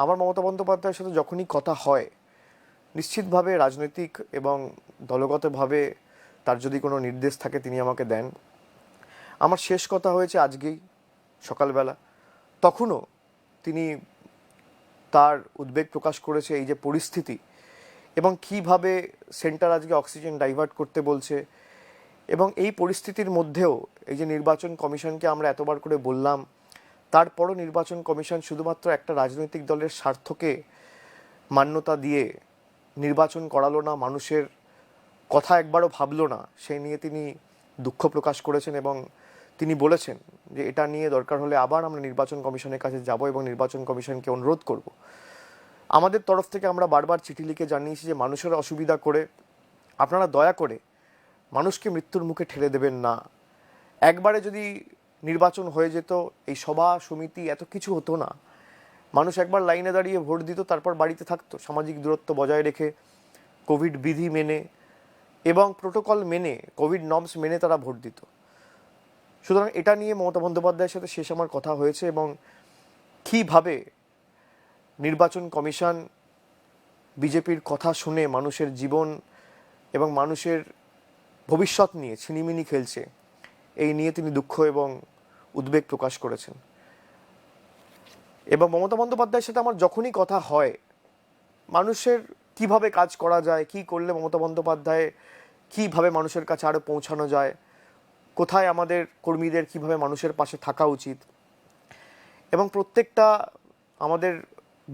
আমার মমতা বন্দ্যোপাধ্যায়ের সাথে যখনই কথা হয়, নিশ্চিতভাবে রাজনৈতিক এবং দলগতভাবে তার যদি কোনো নির্দেশ থাকে তিনি আমাকে দেন। আমার শেষ কথা হয়েছে আজকেই সকালবেলা। তখনও তিনি তার উদ্বেগ প্রকাশ করেছে এই যে পরিস্থিতি, এবং কিভাবে সেন্টার আজকে অক্সিজেন ডাইভার্ট করতে বলছে, এবং এই পরিস্থিতির মধ্যেও এই যে নির্বাচন কমিশনকে আমরা এতবার করে বললাম, তারপরও নির্বাচন কমিশন শুধুমাত্র একটা রাজনৈতিক দলের স্বার্থকে মান্যতা দিয়ে নির্বাচন করালো না, মানুষের কথা একবারও ভাবলো না, সেই নিয়ে তিনি দুঃখ প্রকাশ করেছেন, এবং তিনি বলেছেন যে এটা নিয়ে দরকার হলে আবার আমরা নির্বাচন কমিশনের কাছে যাব এবং নির্বাচন কমিশনকে অনুরোধ করব। আমাদের তরফ থেকে আমরা বারবার চিঠি লিখে জানিয়েছি যে মানুষের অসুবিধা করে আপনারা দয়া করে মানুষকে মৃত্যুর মুখে ঠেলে দেবেন না। একবারে যদি নির্বাচন হয়ে যেত, এই সভা সমিতি এত কিছু হতো না, মানুষ একবার লাইনে দাঁড়িয়ে ভোট দিত, তারপর বাড়িতে থাকতো সামাজিক দূরত্ব বজায় রেখে, কোভিড বিধি মেনে এবং প্রোটোকল মেনে, কোভিড নর্মস মেনে তারা ভোট দিত। সুতরাং এটা নিয়ে মমতা বন্দ্যোপাধ্যায়ের সাথে শেষ আমার কথা হয়েছে, এবং কীভাবে নির্বাচন কমিশন বিজেপির কথা শুনে মানুষের জীবন এবং মানুষের ভবিষ্যৎ নিয়ে ছিনিমিনি খেলছে, এই নিয়ে তিনি দুঃখ এবং উদ্বেগ প্রকাশ করেছেন। এবং মমতা বন্দ্যোপাধ্যায়ের সাথে আমার যখনই কথা হয়, মানুষের কিভাবে কাজ করা যায়, কি করলে মমতা বন্দ্যোপাধ্যায় কিভাবে মানুষের কাছে আরও পৌঁছানো যায়, কোথায় আমাদের কর্মীদের কিভাবে মানুষের পাশে থাকা উচিত, এবং প্রত্যেকটা আমাদের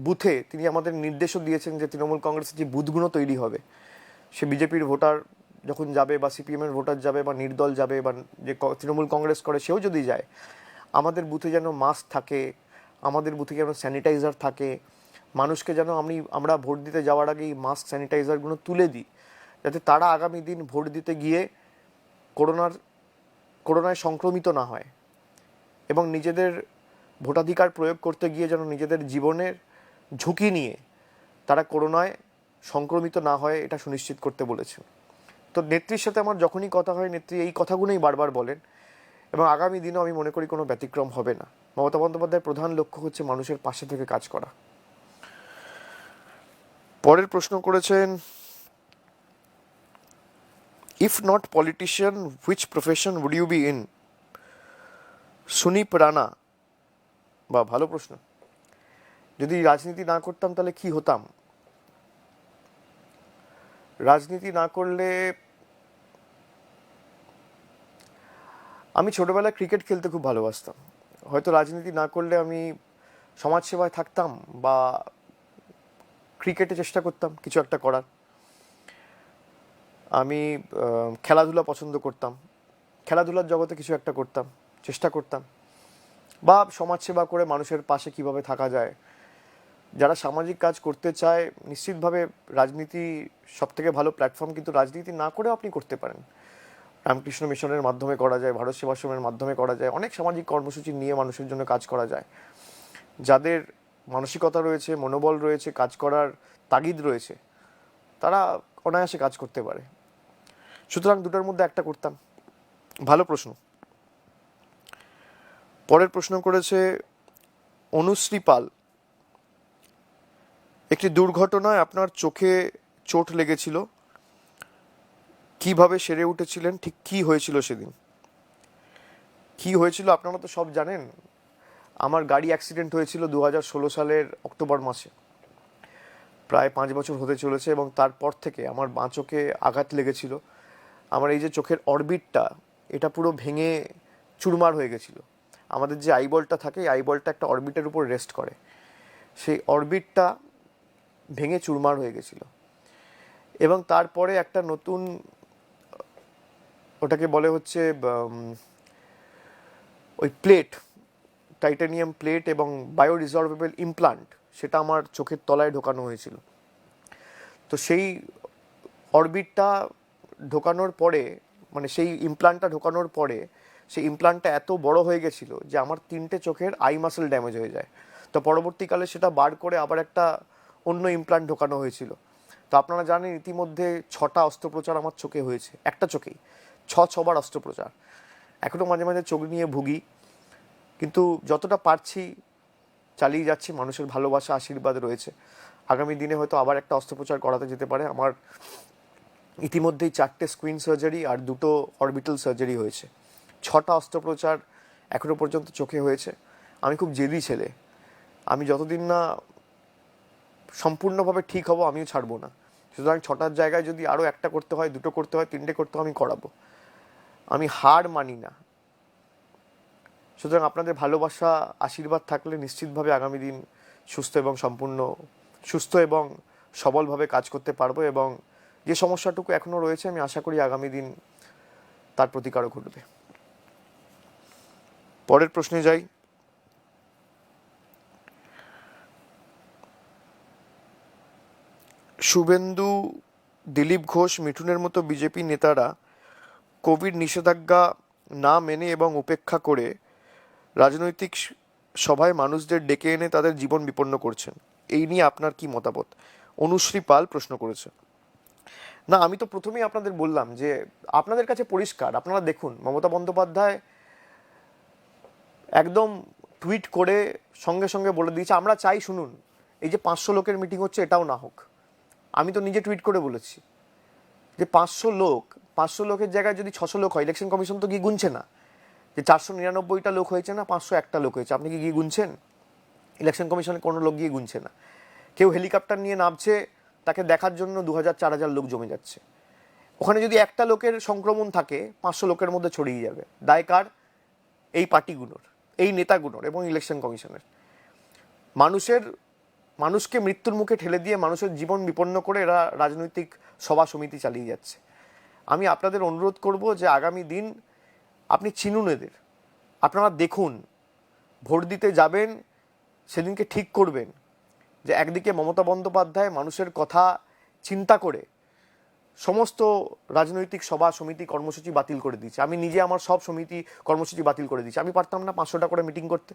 বুথে তিনি আমাদের নির্দেশও দিয়েছেন যে তৃণমূল কংগ্রেসের যে বুথগুলো তৈরি হবে, সে বিজেপির ভোটার যখন যাবে বা সিপিএমের ভোটার যাবে বা নির্দল যাবে বা যে তৃণমূল কংগ্রেস করে সেও যদি যায়, আমাদের বুথে যেন মাস্ক থাকে, আমাদের বুথে যেন স্যানিটাইজার থাকে, মানুষকে যেন আমরা ভোট দিতে যাওয়ার আগেই মাস্ক স্যানিটাইজারগুলো তুলে দিই, যাতে তারা আগামী দিন ভোট দিতে গিয়ে করোনায় সংক্রমিত না হয়, এবং নিজেদের ভোটাধিকার প্রয়োগ করতে গিয়ে যেন নিজেদের জীবনের ঝুঁকি নিয়ে তারা করোনায় সংক্রমিত না হয়, এটা সুনিশ্চিত করতে বলেছেন। তো নেত্রীর সাথে আমার যখনই কথা হয়, নেত্রী এই কথাগুলোই বারবার বলেন, এবং আগামী দিনও আমি মনে করি কোনো ব্যতিক্রম হবে না। মমতা বন্দ্যোপাধ্যায়ের প্রধান লক্ষ্য হচ্ছে মানুষের পাশে থেকে কাজ করা। পরের প্রশ্ন করেছেন, if not politician which profession would you be in? Sunip Rana. বা ভালো প্রশ্ন। যদি রাজনীতি না করতাম তাহলে কি হতাম? রাজনীতি না করলে আমি ছোটবেলায় ক্রিকেট খেলতে খুব ভালোবাসতাম। হয়তো রাজনীতি না করলে আমি সমাজসেবায় থাকতাম বা ক্রিকেটে চেষ্টা করতাম কিছু একটা করার। আমি খেলাধুলা পছন্দ করতাম, খেলাধুলার জগতে কিছু একটা করতাম, চেষ্টা করতাম, বা সমাজসেবা করে মানুষের পাশে কিভাবে থাকা যায়। যারা সামাজিক কাজ করতে চায় নিশ্চিতভাবে রাজনীতি সবথেকে ভালো প্ল্যাটফর্ম, কিন্তু রাজনীতি না করেও আপনি করতে পারেন। রামকৃষ্ণ মিশনের মাধ্যমে করা যায়, ভারত সেবাশ্রমের মাধ্যমে করা যায়, অনেক সামাজিক কর্মসূচি নিয়ে মানুষের জন্য কাজ করা যায়। যাদের মানসিকতা রয়েছে, মনোবল রয়েছে, কাজ করার তাগিদ রয়েছে, তারা অনায়াসে কাজ করতে পারে। সুতরাং দুটোর মধ্যে একটা করতাম। ভালো প্রশ্ন। পরের প্রশ্ন করেছে অনুশ্রী পাল। একটি দুর্ঘটনায় আপনার চোখে চোট লেগেছিল, কিভাবে সেরে উঠেছিলেন, ঠিক কি হয়েছিল সেদিন? কি হয়েছিল আপনারা তো সব জানেন। আমার গাড়ি অ্যাক্সিডেন্ট হয়েছিল 2016 সালের অক্টোবর মাসে। প্রায় 5 বছর হতে চলেছে এবং তারপর থেকে আমার বাঁ চোখে আঘাত লেগেছিল। আমার এই যে চোখের অরবিটটা, এটা পুরো ভেঙে চুরমার হয়ে গেছিল। আমাদের যে আইবলটা থাকে, এই আইবলটা একটা অরবিটের উপর রেস্ট করে, সেই অরবিটটা ভেঙে চুরমার হয়ে গেছিল। এবং তারপরে একটা নতুন, ওটাকে বলে হচ্ছে ওই প্লেট, টাইটানিয়াম প্লেট এবং বায়োরিজর্ভেবল ইমপ্লান্ট, সেটা আমার চোখের তলায় ঢোকানো হয়েছিল। তো সেই অরবিটটা ঢোকানোর পরে, মানে সেই ইমপ্লান্টটা ঢোকানোর পরে, সেই ইমপ্লান্টটা এত বড় হয়ে গেছিলো যে আমার 3টে চোখের আই মাসেল ড্যামেজ হয়ে যায়। তো পরবর্তীকালে সেটা বার করে আবার একটা অন্য ইমপ্লান্ট ঢোকানো হয়েছিল। তো আপনারা জানেন ইতিমধ্যে 6টা অস্ত্রোপচার আমার চোখে হয়েছে, একটা চোখেই 6বার অস্ত্রোপচার। এখনও মাঝে মাঝে চোখ নিয়ে ভুগি, কিন্তু যতটা পারছি চালিয়ে যাচ্ছি। মানুষের ভালোবাসা, আশীর্বাদ রয়েছে। আগামী দিনে হয়তো আবার একটা অস্ত্রোপচার করাতে যেতে পারে। আমার ইতিমধ্যেই 4টে স্কুইন সার্জারি আর 2টো অরবিটাল সার্জারি হয়েছে। 6টা অস্ত্রোপচার এখনো পর্যন্ত চোখে হয়েছে। আমি খুব জেদি ছেলে। আমি যতদিন না সম্পূর্ণভাবে ঠিক হব আমিও ছাড়বো না। সুতরাং 6টার জায়গায় যদি আরও একটা করতে হয়, 2টো করতে হয়, 3টে করতে হয়, আমি করাবো। আমি হার মানি না। সুতরাং আপনাদের ভালোবাসা, আশীর্বাদ থাকলে নিশ্চিতভাবে আগামী দিন সুস্থ এবং সবলভাবে কাজ করতে পারবো। এবং যে সমস্যাটুকু এখনও রয়েছে, আমি আশা করি আগামী দিন তার প্রতিকারও ঘটবে। পরের প্রশ্নে যাই। শুভেন্দু, দিলীপ ঘোষ, মিঠুনের মতো বিজেপি নেতারা কোভিড নিষেধাজ্ঞা না মেনে এবং উপেক্ষা করে রাজনৈতিক সভায় মানুষদের ডেকে এনে তাদের জীবন বিপন্ন করছেন। এই নিয়ে আপনার কি মতামত? অনুশ্রী পাল প্রশ্ন করেছে। না, আমি তো প্রথমেই আপনাদের বললাম যে আপনাদের কাছে পরিষ্কার। আপনারা দেখুন, মমতা বন্দ্যোপাধ্যায় একদম টুইট করে সঙ্গে সঙ্গে বলে দিয়েছে আমরা চাই, শুনুন, এই যে 500 লোকের মিটিং হচ্ছে এটাও না হোক। আমি তো নিজে টুইট করে বলেছি যে 500 লোকের জায়গায় যদি 600 লোক হয়, ইলেকশন কমিশন তো গিয়ে গুনছে না যে 499টা লোক হয়েছে না 501টা লোক হয়েছে। আপনি কি গিয়ে গুনছেন? ইলেকশন কমিশনে কোনো লোক গিয়ে গুনছে না। কেউ হেলিকপ্টার নিয়ে নামছে, তাকে দেখার জন্য 2000-4000 লোক জমে যাচ্ছে। ওখানে যদি একটা লোকের সংক্রমণ থাকে, 500 লোকের মধ্যে ছড়িয়ে যাবে। দায় কার? এই পার্টিগুলোর, এই নেতাগুলোর এবং ইলেকশন কমিশনের। মানুষকে মৃত্যুর মুখে ঠেলে দিয়ে মানুষের জীবন বিপন্ন করে এরা রাজনৈতিক সভা সমিতি চালিয়ে যাচ্ছে। আমি আপনাদের অনুরোধ করব যে আগামী দিন আপনি চিনুন এদের। আপনারা দেখুন, ভোট দিতে যাবেন সেদিনকে ঠিক করবেন যে একদিকে মমতা বন্দ্যোপাধ্যায় মানুষের কথা চিন্তা করে সমস্ত রাজনৈতিক সভা সমিতি কর্মসূচি বাতিল করে দিয়েছে। আমি নিজে আমার সব সমিতি কর্মসূচি বাতিল করে দিয়েছি। আমি পারতাম না 500টা করে মিটিং করতে?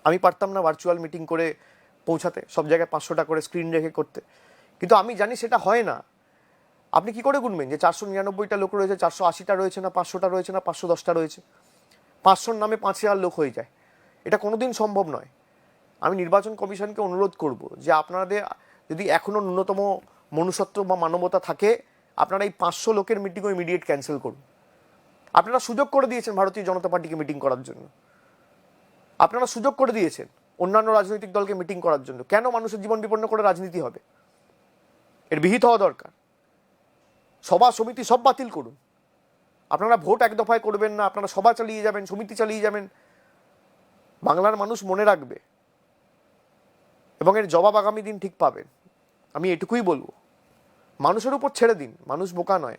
আমি পারতাম না ভার্চুয়াল মিটিং করে পৌঁছাতে, সব জায়গায় 500টা করে স্ক্রিন রেখে করতে? কিন্তু আমি জানি সেটা হয় না। আপনি কি করে গুনবেন যে 499টা লোক রয়েছে, 480টা রয়েছে না 500টা রয়েছে না 510টা রয়েছে? 500-র নামে 5000 লোক হয়ে যায়, এটা কোনোদিন সম্ভব নয়। আমি নির্বাচন কমিশনকে অনুরোধ করব যে আপনাদের যদি এখনও ন্যূনতম মনুষ্যত্ব বা মানবতা থাকে, আপনারা এই 500 লোকের মিটিংও ইমিডিয়েট ক্যান্সেল করুন। আপনারা সুযোগ করে দিয়েছেন ভারতীয় জনতা পার্টিকে মিটিং করার জন্য, আপনারা সুযোগ করে দিয়েছেন অন্যান্য রাজনৈতিক দলকে মিটিং করার জন্য। কেন মানুষের জীবন বিপন্ন করে রাজনীতি হবে? এর বিহিত হওয়া দরকার। সভা সমিতি সব বাতিল করুন। আপনারা ভোট এক দফায় করবেন না, আপনারা সভা চালিয়ে যাবেন, সমিতি চালিয়ে যাবেন। বাংলার মানুষ মনে রাখবে এবং এর জবাব আগামী দিন ঠিক পাবেন। আমি এটুকুই বলবো, মানুষের উপর ছেড়ে দিন, মানুষ বোকা নয়,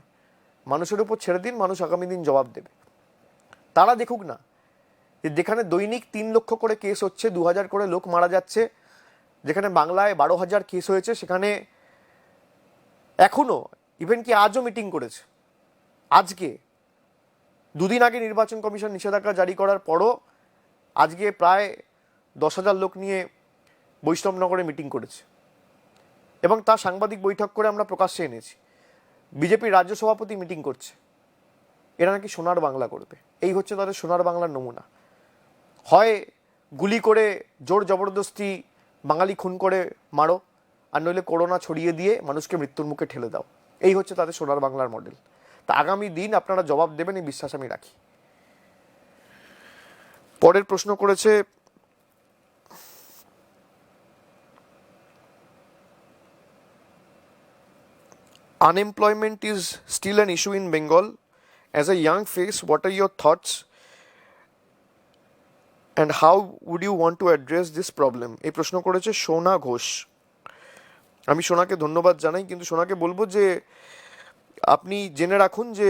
মানুষের উপর ছেড়ে দিন, মানুষ আগামী দিন জবাব দেবে। তারা দেখুক না যে যেখানে দৈনিক 3 লক্ষ করে কেস হচ্ছে, 2000 করে লোক মারা যাচ্ছে, যেখানে বাংলায় 12,000 কেস হয়েছে, সেখানে এখনো ইভেন কি আজও মিটিং করেছে। আজকে 2 দিন আগে নির্বাচন কমিশন নিষেধাজ্ঞা জারি করার পরও আজকে প্রায় 10,000 লোক নিয়ে বৈষ্ণবনগরে মিটিং করেছে এবং তা সাংবাদিক বৈঠক করে আমরা প্রকাশ্যে এনেছি। বিজেপির রাজ্য সভাপতি মিটিং করছে, এরা নাকি সোনার বাংলা করবে। এই হচ্ছে তাদের সোনার বাংলার নমুনা। হয় গুলি করে জোর জবরদস্তি বাঙালি খুন করে মারো, আর নইলে করোনা ছড়িয়ে দিয়ে মানুষকে মৃত্যুর মুখে ঠেলে দাও। এই হচ্ছে তাদের সোনার বাংলার মডেল। তা আগামী দিন আপনারা জবাব দেবেন, এই বিশ্বাস আমি রাখি। পরের প্রশ্ন করেছে unemployment is still an issue in Bengal. As a young face, what are your thoughts and how would you want to address this problem? এই প্রশ্ন করেছে সোনা ঘোষ। আমি সোনাকে ধন্যবাদ জানাই, কিন্তু সোনাকে বলবো যে আপনি জেনে রাখুন যে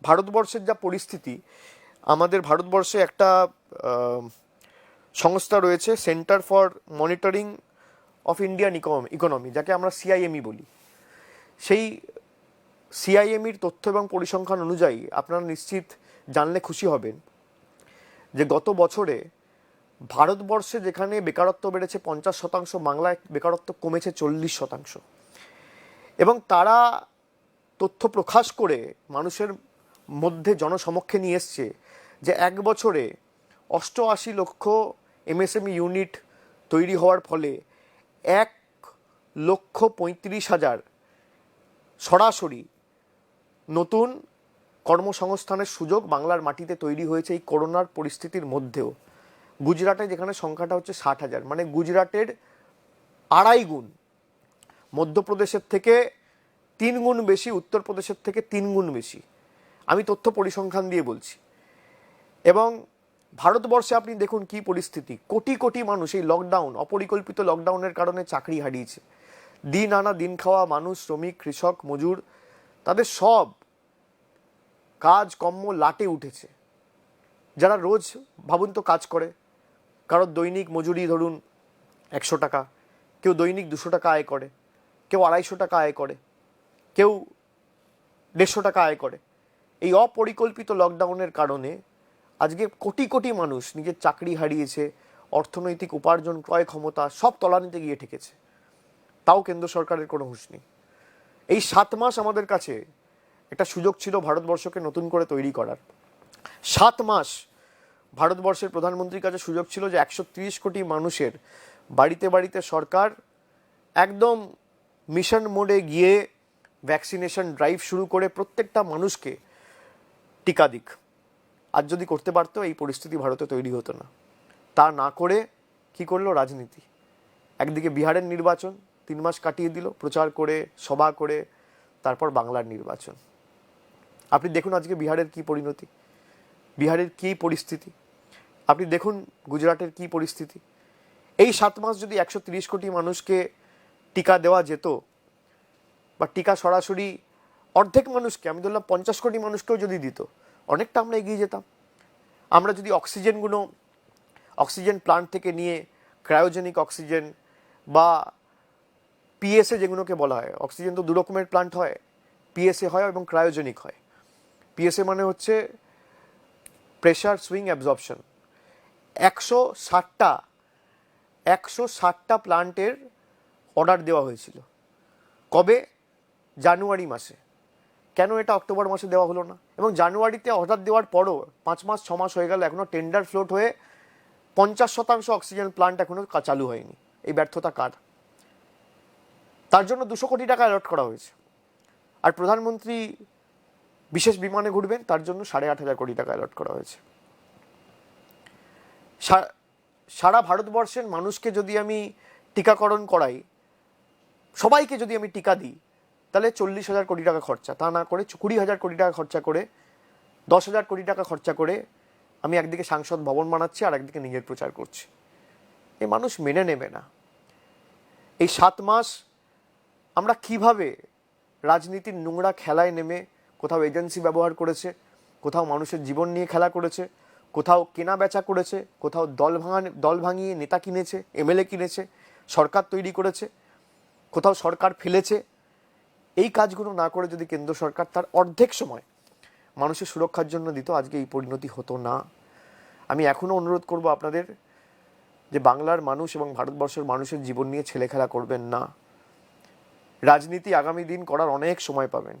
ভারতবর্ষের যা পরিস্থিতি, আমাদের ভারতবর্ষে একটা সংস্থা রয়েছে, centre for monitoring of Indian economy, যাকে আমরা সিআইএমই বলি। সেই সিআইএমইর তথ্য এবং পরিসংখ্যান অনুযায়ী আপনারা নিশ্চিত জানলে খুশি হবেন যে গত বছরে ভারতবর্ষে যেখানে বেকারত্ব বেড়েছে 50%, বাংলায় বেকারত্ব কমেছে 40%। এবং তারা তথ্য প্রকাশ করে মানুষের মধ্যে জনসমক্ষে নিয়ে এসছে যে এক বছরে 88 লক্ষ এমএসএমই ইউনিট তৈরি হওয়ার ফলে 1,35,000 সরাসরি নতুন কর্মসংস্থানের সুযোগ বাংলার মাটিতে তৈরি হয়েছে এই করোনার পরিস্থিতির মধ্যেও। গুজরাটে যেখানে সংখ্যাটা হচ্ছে 60,000, মানে গুজরাটের 2.5 গুণ, মধ্যপ্রদেশের থেকে 3 গুণ বেশি, উত্তরপ্রদেশের থেকে 3 গুণ বেশি। আমি তথ্য পরিসংখ্যান দিয়ে বলছি। এবং ভারতবর্ষে আপনি দেখুন কি পরিস্থিতি, কোটি কোটি মানুষ এই লকডাউন, অপরিকল্পিত লকডাউনের কারণে চাকরি হারিয়েছে। দিন আনা দিন খাওয়া মানুষ, শ্রমিক, কৃষক, মজুর, তাদের সব কাজ কর্ম লাটে উঠেছে। যারা রোজ ভাবুন তো কাজ করে, কারোর দৈনিক মজুরি ধরুন 100 টাকা, কেউ দৈনিক 200 টাকা আয় করে, কেউ 250 টাকা আয় করে, কেউ 150 টাকা আয় করে। এই অপরিকল্পিত লকডাউনের কারণে আজকে কোটি কোটি মানুষ নিজের চাকরি হারিয়েছে, অর্থনৈতিক উপার্জন, ক্রয় ক্ষমতা সব তলানিতে গিয়ে ঠেকেছে। তাও কেন্দ্র সরকারের কোনো হুঁশ নেই। এই 7 মাস আমাদের কাছে একটা সুযোগ ছিল ভারতবর্ষকে নতুন করে তৈরি করার। 7 মাস ভারতবর্ষের প্রধানমন্ত্রীর কাছে সুযোগ ছিল যে 130 কোটি মানুষের বাড়িতে বাড়িতে সরকার একদম মিশন মোডে গিয়ে ভ্যাকসিনেশন ড্রাইভ শুরু করে প্রত্যেকটা মানুষকে টিকা দিক। আজ যদি করতে পারতো এই পরিস্থিতি ভারতে তৈরি হতো না। তা না করে কি করলো? রাজনীতি। একদিকে বিহারের নির্বাচন 3 মাস কাটিয়ে দিল প্রচার করে, সভা করে, তারপর বাংলার নির্বাচন। আপনি দেখুন আজকে বিহারের কি পরিণতি, বিহারের কি পরিস্থিতি। আপনি দেখুন গুজরাটের কি পরিস্থিতি। এই 7 মাস যদি 130 কোটি মানুষকে টিকা দেওয়া যেত, বা টিকা সরাসরি অর্ধেক মানুষকে, আমি ধরলাম 50 কোটি মানুষকেও যদি দিত, অনেকটা আমরা এগিয়ে যেতাম। আমরা যদি অক্সিজেন প্লান্ট থেকে নিয়ে ক্রায়োজেনিক অক্সিজেন বা পিএসএ যেগুলোকে বলা হয়, অক্সিজেন তো 2 রকমের প্লান্ট হয়, পিএসএ হয় এবং ক্রায়োজেনিক হয়। পিএসএ মানে হচ্ছে প্রেশার সুইং অ্যাবজর্পশন। 160টা প্লান্টের অর্ডার দেওয়া হয়েছিল। কবে? জানুয়ারি মাসে। কেন এটা অক্টোবর মাসে দেওয়া হলো না? এবং জানুয়ারিতে অর্ডার দেওয়ার পরও 5 মাস 6 মাস হয়ে গেল, এখনও টেন্ডার ফ্লোট হয়ে 50% অক্সিজেন প্লান্ট এখনও চালু হয়নি। এই ব্যর্থতা কার? তার জন্য 200 কোটি টাকা অ্যালট করা হয়েছে। আর প্রধানমন্ত্রী বিশেষ বিমানে ঘুরবেন, তার জন্য 8,500 কোটি টাকা অ্যালট করা হয়েছে। সারা ভারতবর্ষের মানুষকে যদি আমি টিকাকরণ করাই, সবাইকে যদি আমি টিকা দিই, তাহলে 40,000 কোটি টাকা খরচা। তা না করে 20,000 কোটি টাকা খরচা করে, 10,000 কোটি টাকা খরচা করে আমি একদিকে সাংসদ ভবন বানাচ্ছি আর একদিকে নিজের প্রচার করছি। এই মানুষ মেনে নেবে না। এই 7 মাস আমরা কিভাবে রাজনীতির নোংরা খেলায় নেমে কোথাও এজেন্সি ব্যবহার করেছে, কোথাও মানুষের জীবন নিয়ে খেলা করেছে, কোথাও কেনা বেচা করেছে, কোথাও দল ভাঙিয়ে নেতা কিনেছে, এমএলএ কিনেছে, সরকার তৈরি করেছে, কোথাও সরকার ফেলেছে। এই কাজগুলো না করে যদি কেন্দ্র সরকার তার অর্ধেক সময় মানুষের সুরক্ষার জন্য দিত, আজকে এই পরিণতি হতো না। আমি এখনও অনুরোধ করব আপনাদের যে বাংলার মানুষ এবং ভারতবর্ষের মানুষের জীবন নিয়ে ছেলেখেলা করবেন না। রাজনীতি আগামী দিন করার অনেক সময় পাবেন,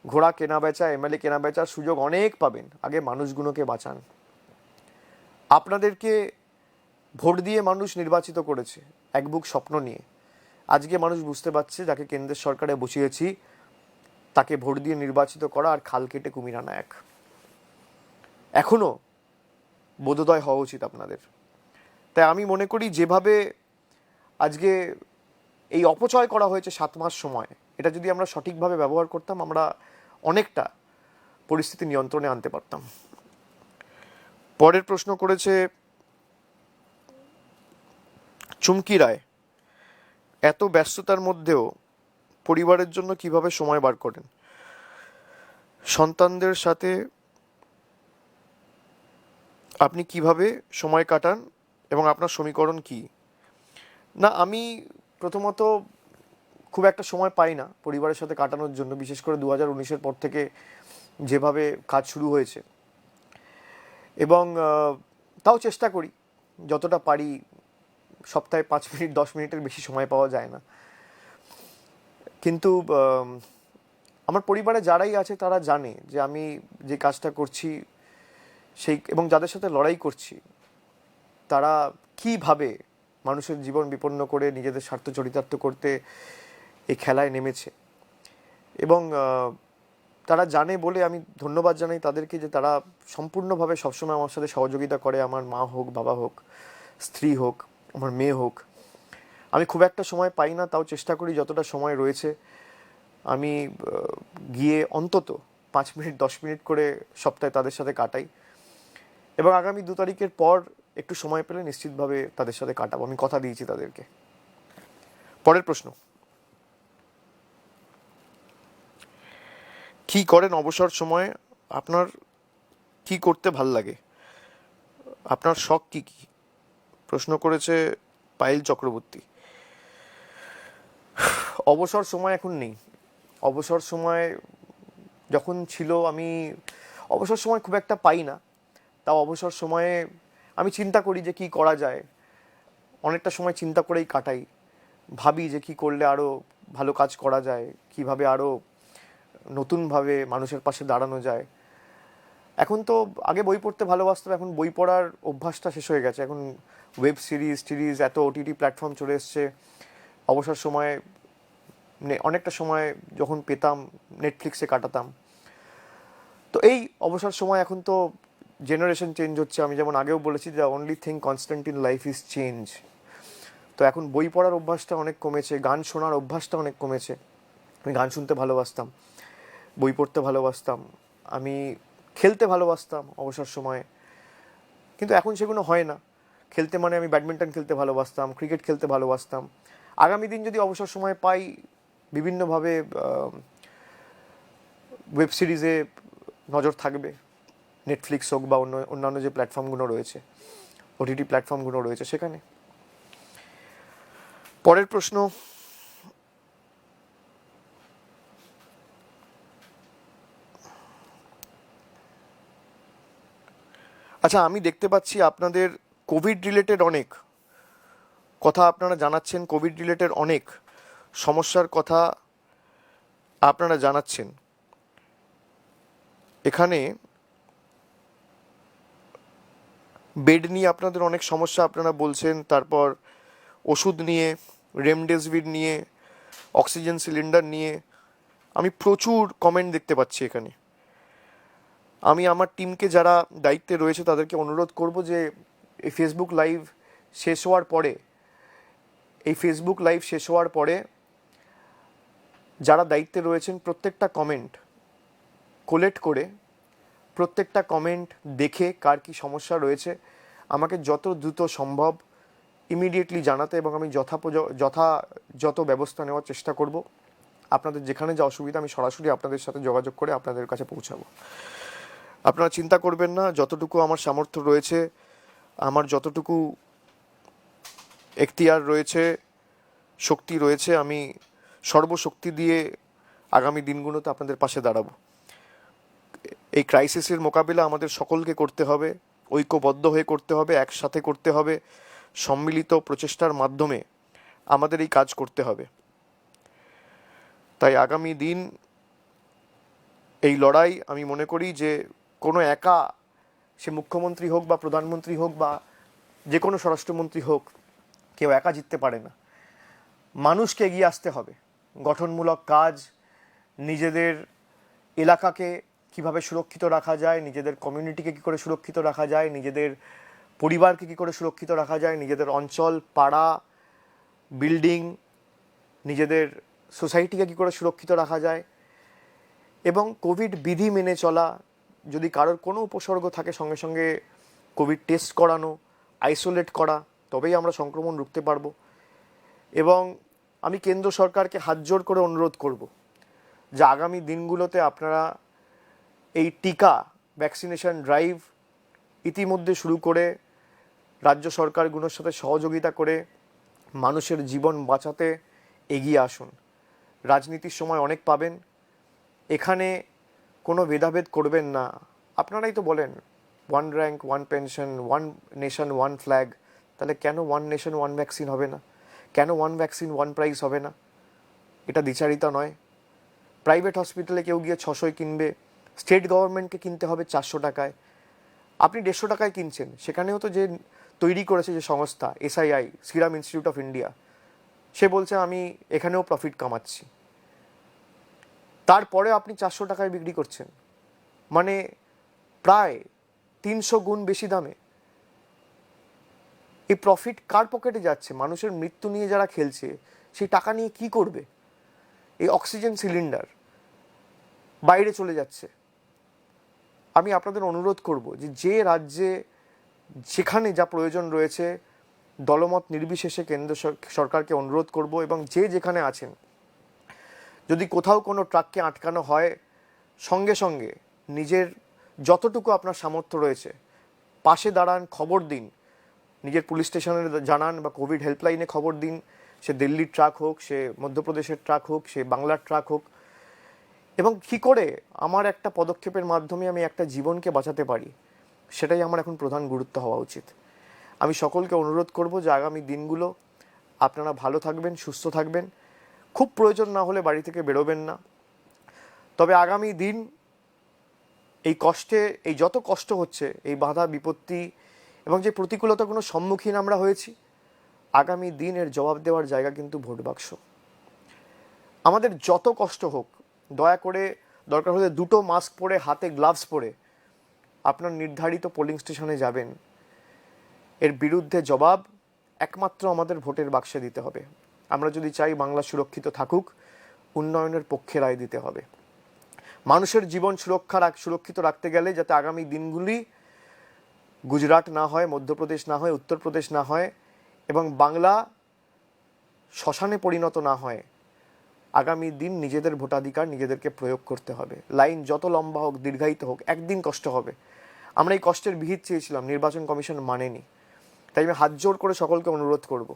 ঘোড়া কেনা বেচা, এমএলএ কেনা বেচার সুযোগ অনেক পাবেন। আগে মানুষগুলোকে বাঁচান। আপনাদেরকে ভোট দিয়ে মানুষ নির্বাচিত করেছে এক বুক স্বপ্ন নিয়ে। আজকে মানুষ বুঝতে পারছে যাকে কেন্দ্রের সরকারে বসিয়েছি তাকে ভোট দিয়ে নির্বাচিত করা আর খাল কেটে কুমির আনা এক। এখনো বোধোদয় হওয়া উচিত আপনাদের। তাই আমি মনে করি যেভাবে আজকে এই অপচয় করা হয়েছে 7 মাস সময়, এটা যদি আমরা সঠিকভাবে ব্যবহার করতাম, আমরা অনেকটা পরিস্থিতি নিয়ন্ত্রণে আনতে পারতাম। পরের প্রশ্ন করেছে চুমকি রায়, এত ব্যস্ততার মধ্যেও পরিবারের জন্য কিভাবে সময় বার করেন? সন্তানদের সাথে আপনি কিভাবে সময় কাটান এবং আপনার সমীকরণ কি? না, আমি প্রথমত খুব একটা সময় পাই না পরিবারের সাথে কাটানোর জন্য, বিশেষ করে 2019-এর পর থেকে যেভাবে কাজ শুরু হয়েছে। এবং তাও চেষ্টা করি যতটা পারি। সপ্তাহে 5 মিনিট 10 মিনিটের বেশি সময় পাওয়া যায় না। কিন্তু আমার পরিবারে যারাই আছে তারা জানে যে আমি যে কাজটা করছি সেই, এবং যাদের সাথে লড়াই করছি তারা কিভাবে মানুষের জীবন বিপন্ন করে নিজেদের স্বার্থ চরিতার্থ করতে এই খেলায় নেমেছে। এবং তারা জানে বলে আমি ধন্যবাদ জানাই তাদেরকে যে তারা সম্পূর্ণভাবে সবসময় আমার সাথে সহযোগিতা করে। আমার মা হোক, বাবা হোক, স্ত্রী হোক, আমার মেয়ে হোক। আমি খুব একটা সময় পাই না, তাও চেষ্টা করি যতটা সময় রয়েছে আমি গিয়ে অন্তত 5 মিনিট 10 মিনিট করে সপ্তাহে তাদের সাথে কাটাই। এবং আগামী 2 তারিখের পর একটু সময় পেলে নিশ্চিতভাবে তাদের সাথে কাটাবো, আমি কথা দিয়েছি তাদেরকে। পরের প্রশ্ন, কি করেন অবসর সময়ে? আপনার কি করতে ভাল লাগে? আপনার শখ কি কি? প্রশ্ন করেছে পায়েল চক্রবর্তী। অবসর সময় এখন নেই। অবসর সময় যখন ছিল, আমি অবসর সময় খুব একটা পাই না। তাও অবসর সময়ে আমি চিন্তা করি যে কি করা যায়। অনেকটা সময় চিন্তা করেই কাটাই, ভাবি যে কি করলে আরও ভালো কাজ করা যায়, কিভাবে আরও নতুনভাবে মানুষের পাশে দাঁড়ানো যায়। এখন তো আগে বই পড়তে ভালোবাসতাম, এখন বই পড়ার অভ্যাসটা শেষ হয়ে গেছে। এখন ওয়েব সিরিজ এত ওটিটি প্ল্যাটফর্ম চলে এসছে। অবসর সময় অনেকটা সময় যখন পেতাম নেটফ্লিক্সে কাটাতাম। তো এই অবসর সময়, এখন তো জেনারেশন চেঞ্জ হচ্ছে। আমি যেমন আগেও বলেছি, the only thing constant in life is change. তো এখন বই পড়ার অভ্যাসটা অনেক কমেছে, গান শোনার অভ্যাসটা অনেক কমেছে। আমি গান শুনতে ভালোবাসতাম, বই পড়তে ভালোবাসতাম, আমি খেলতে ভালোবাসতাম অবসর সময়ে, কিন্তু এখন সেগুলো হয় না। খেলতে মানে আমি ব্যাডমিন্টন খেলতে ভালোবাসতাম, ক্রিকেট খেলতে ভালোবাসতাম। আগামী দিন যদি অবসর সময় পাই, বিভিন্নভাবে ওয়েব সিরিজে নজর থাকবে, নেটফ্লিক্স হোক বা অন্যান্য যে প্ল্যাটফর্মগুলো রয়েছে, ওটিটি প্ল্যাটফর্মগুলো রয়েছে সেখানে। পরের প্রশ্ন, আচ্ছা, আমি দেখতে পাচ্ছি আপনাদের কোভিড রিলেটেড অনেক কথা আপনারা জানাচ্ছেন, কোভিড রিলেটেড অনেক সমস্যার কথা আপনারা জানাচ্ছেন। এখানে বেড নিয়ে আপনাদের অনেক সমস্যা আপনারা বলছেন, তারপর ওষুধ নিয়ে, রেমডেসিভির নিয়ে, অক্সিজেন সিলিন্ডার নিয়ে আমি প্রচুর কমেন্ট দেখতে পাচ্ছি এখানে। আমি আমার টিমকে যারা দায়িত্বে রয়েছে তাদেরকে অনুরোধ করব যে এই ফেসবুক লাইভ শেষ হওয়ার পরে যারা দায়িত্বে রয়েছেন প্রত্যেকটা কমেন্ট কোলেক্ট করে, প্রত্যেকটা কমেন্ট দেখে কার কী সমস্যা রয়েছে আমাকে যত দ্রুত সম্ভব ইমিডিয়েটলি জানাতে, এবং আমি যথাযথ ব্যবস্থা নেওয়ার চেষ্টা করব। আপনাদের যেখানে যা অসুবিধা আমি সরাসরি আপনাদের সাথে যোগাযোগ করে আপনাদের কাছে পৌঁছাবো। আপনারা চিন্তা করবেন না, যতটুকু আমার সামর্থ্য রয়েছে, আমার যতটুকু এখতিয়ার রয়েছে, শক্তি রয়েছে, আমি সর্বশক্তি দিয়ে আগামী দিনগুলোতে আপনাদের পাশে দাঁড়াবো। এই ক্রাইসিসের মোকাবিলা আমাদের সকলকে করতে হবে, ঐক্যবদ্ধ হয়ে করতে হবে, একসাথে করতে হবে, সম্মিলিত প্রচেষ্টার মাধ্যমে আমাদের এই কাজ করতে হবে। তাই আগামী দিন এই লড়াই আমি মনে করি যে কোনো একা, সে মুখ্যমন্ত্রী হোক বা প্রধানমন্ত্রী হোক বা যে কোনো স্বরাষ্ট্রমন্ত্রী হোক, কেউ একা জিততে পারে না। মানুষকে এগিয়ে আসতে হবে, গঠনমূলক কাজ, নিজেদের এলাকাকে কিভাবে সুরক্ষিত রাখা যায়, নিজেদের কমিউনিটিকে কী করে সুরক্ষিত রাখা যায়, নিজেদের পরিবারকে কী করে সুরক্ষিত রাখা যায়, নিজেদের অঞ্চল, পাড়া, বিল্ডিং, নিজেদের সোসাইটিকে কী করে সুরক্ষিত রাখা যায়, এবং কোভিড বিধি মেনে চলা। যদি কারোর কোনো উপসর্গ থাকে সঙ্গে সঙ্গে কোভিড টেস্ট করানো, আইসোলেট করা, তবেই আমরা সংক্রমণ রুখতে পারবো। এবং আমি কেন্দ্র সরকারকে হাত জোড় করে অনুরোধ করব যে আগামী দিনগুলোতে আপনারা এই টিকা ভ্যাকসিনেশন ড্রাইভ ইতিমধ্যে শুরু করে রাজ্য সরকারগুলোর সাথে সহযোগিতা করে মানুষের জীবন বাঁচাতে এগিয়ে আসুন। রাজনীতির সময় অনেক পাবেন, এখানে কোনো ভেদাভেদ করবেন না। আপনারাই তো বলেন 1 র্যাঙ্ক 1 পেনশন, 1 নেশন 1 ফ্ল্যাগ, তাহলে কেন 1 নেশন 1 ভ্যাকসিন হবে না? কেন 1 ভ্যাকসিন 1 প্রাইস হবে না? এটা দ্বিচারিতা নয়। প্রাইভেট হসপিটালে কেউ গিয়ে 600 কিনবে, স্টেট গভর্নমেন্টকে কিনতে হবে 400 টাকায়, আপনি 150 টাকায় কিনছেন। সেখানেও তো যে তৈরি করেছে যে সংস্থা SII, serum institute of India, সে বলছে আমি এখানেও প্রফিট কামাচ্ছি, তারপরে আপনি 400 টাকায় বিক্রি করছেন, মানে প্রায় 300 গুণ বেশি দামে। এই প্রফিট কার পকেটে যাচ্ছে? মানুষের মৃত্যু নিয়ে যারা খেলছে সেই টাকা নিয়ে কি করবে? এই অক্সিজেন সিলিন্ডার বাইরে চলে যাচ্ছে। আমি আপনাদের অনুরোধ করব যে যে রাজ্যে যেখানে যা প্রয়োজন রয়েছে, দলমত নির্বিশেষে কেন্দ্র সরকারকে অনুরোধ করব, এবং যে যেখানে আছেন যদি কোথাও কোনো ট্রাককে আটকানো হয়, সঙ্গে সঙ্গে নিজের যতটুকু আপনার সামর্থ্য রয়েছে পাশে দাঁড়ান, খবর দিন, নিজের পুলিশ স্টেশনে জানান বা কোভিড হেল্পলাইনে খবর দিন। সে দিল্লির ট্রাক হোক, সে মধ্যপ্রদেশের ট্রাক হোক, সে বাংলার ট্রাক হোক। এবং কী করে আমার একটা পদক্ষেপের মাধ্যমে আমি একটা জীবনকে বাঁচাতে পারি, সেটাই আমার এখন প্রধান গুরুত্ব হওয়া উচিত। আমি সকলকে অনুরোধ করব যে আগামী দিনগুলো আপনারা ভালো থাকবেন, সুস্থ থাকবেন, খুব প্রয়োজন না হলে বাড়ি থেকে বেরোবেন না। তবে আগামী দিন এই যত কষ্ট হচ্ছে, এই বাধা বিপত্তি এবং যে প্রতিকূলতাগুলো সম্মুখীন আমরা হয়েছি, আগামী দিন এর জবাব দেওয়ার জায়গা কিন্তু ভোট বাক্স। আমাদের যত কষ্ট হোক, দয়া করে দরকার হলে 2টো মাস্ক পরে, হাতে গ্লাভস পরে আপনার নির্ধারিত পোলিং স্টেশনে যাবেন। এর বিরুদ্ধে জবাব একমাত্র আমাদের ভোটের বাক্সে দিতে হবে। আমরা যদি চাই বাংলা সুরক্ষিত থাকুক, উন্নয়নের পক্ষে রায় দিতে হবে। মানুষের জীবন সুরক্ষিত রাখতে গেলে যাতে আগামী দিনগুলি গুজরাট না হয়, মধ্যপ্রদেশ না হয়, উত্তরপ্রদেশ না হয়, এবং বাংলা শ্মশানে পরিণত না হয়, আগামী দিন নিজেদের ভোটাধিকার নিজেদেরকে প্রয়োগ করতে হবে। লাইন যত লম্বা হোক, দীর্ঘায়িত হোক, একদিন কষ্ট হবে। আমরা এই কষ্টের বিহিত চেয়েছিলাম, নির্বাচন কমিশন মানেনি। তাই আমি হাত জোড় করে সকলকে অনুরোধ করব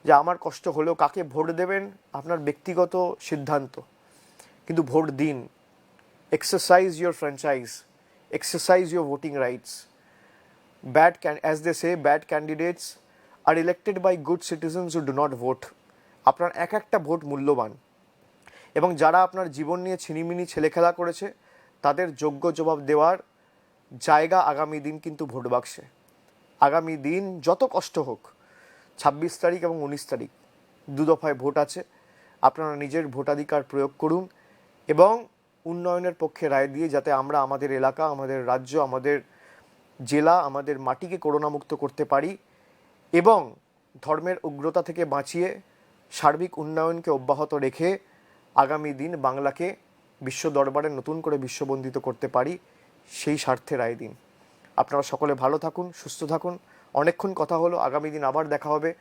যে আমার কষ্ট হলেও কাকে ভোট দেবেন আপনার ব্যক্তিগত সিদ্ধান্ত, কিন্তু ভোট দিন। Exercise your franchise, exercise your voting rights. As they say, bad candidates are elected by good citizens who do not vote. আপনার এক একটা ভোট মূল্যবান, এবং যারা আপনার জীবন নিয়ে ছিনিমিনি ছেলেখেলা করেছে তাদের যোগ্য জবাব দেওয়ার জায়গা আগামী দিন কিন্তু ভোট বাক্সে। আগামী দিন যত কষ্ট হোক, 26 তারিখ এবং 19 তারিখ 2 দফায় ভোট আছে। আপনারা নিজের ভোটাধিকার প্রয়োগ করুন এবং উন্নয়নের পক্ষে রায় দিয়ে যাতে আমরা আমাদের এলাকা, আমাদের রাজ্য, আমাদের জেলা, আমাদের মাটিকে করোনামুক্ত করতে পারি এবং ধর্মের উগ্রতা থেকে বাঁচিয়ে সার্বিক উন্নয়নকে অব্যাহত রেখে আগামী দিন বাংলাকে বিশ্ব দরবারে নতুন করে বিশ্ববন্দিত করতে পারি, সেই স্বার্থে রায় দিন। আপনারা সকলে ভালো থাকুন, সুস্থ থাকুন। অনেকক্ষণ কথা হলো, আগামী দিন আবার দেখা হবে।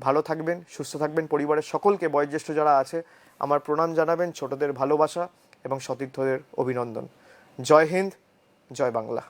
ভালো থাকবেন, সুস্থ থাকবেন। পরিবারের সকলকে, বয়োজ্যেষ্ঠ যারা আছে, আমার প্রণাম জানাবেন, ছোটদের ভালোবাসা এবং সতীর্থদের অভিনন্দন। জয় হিন্দ, জয় বাংলা।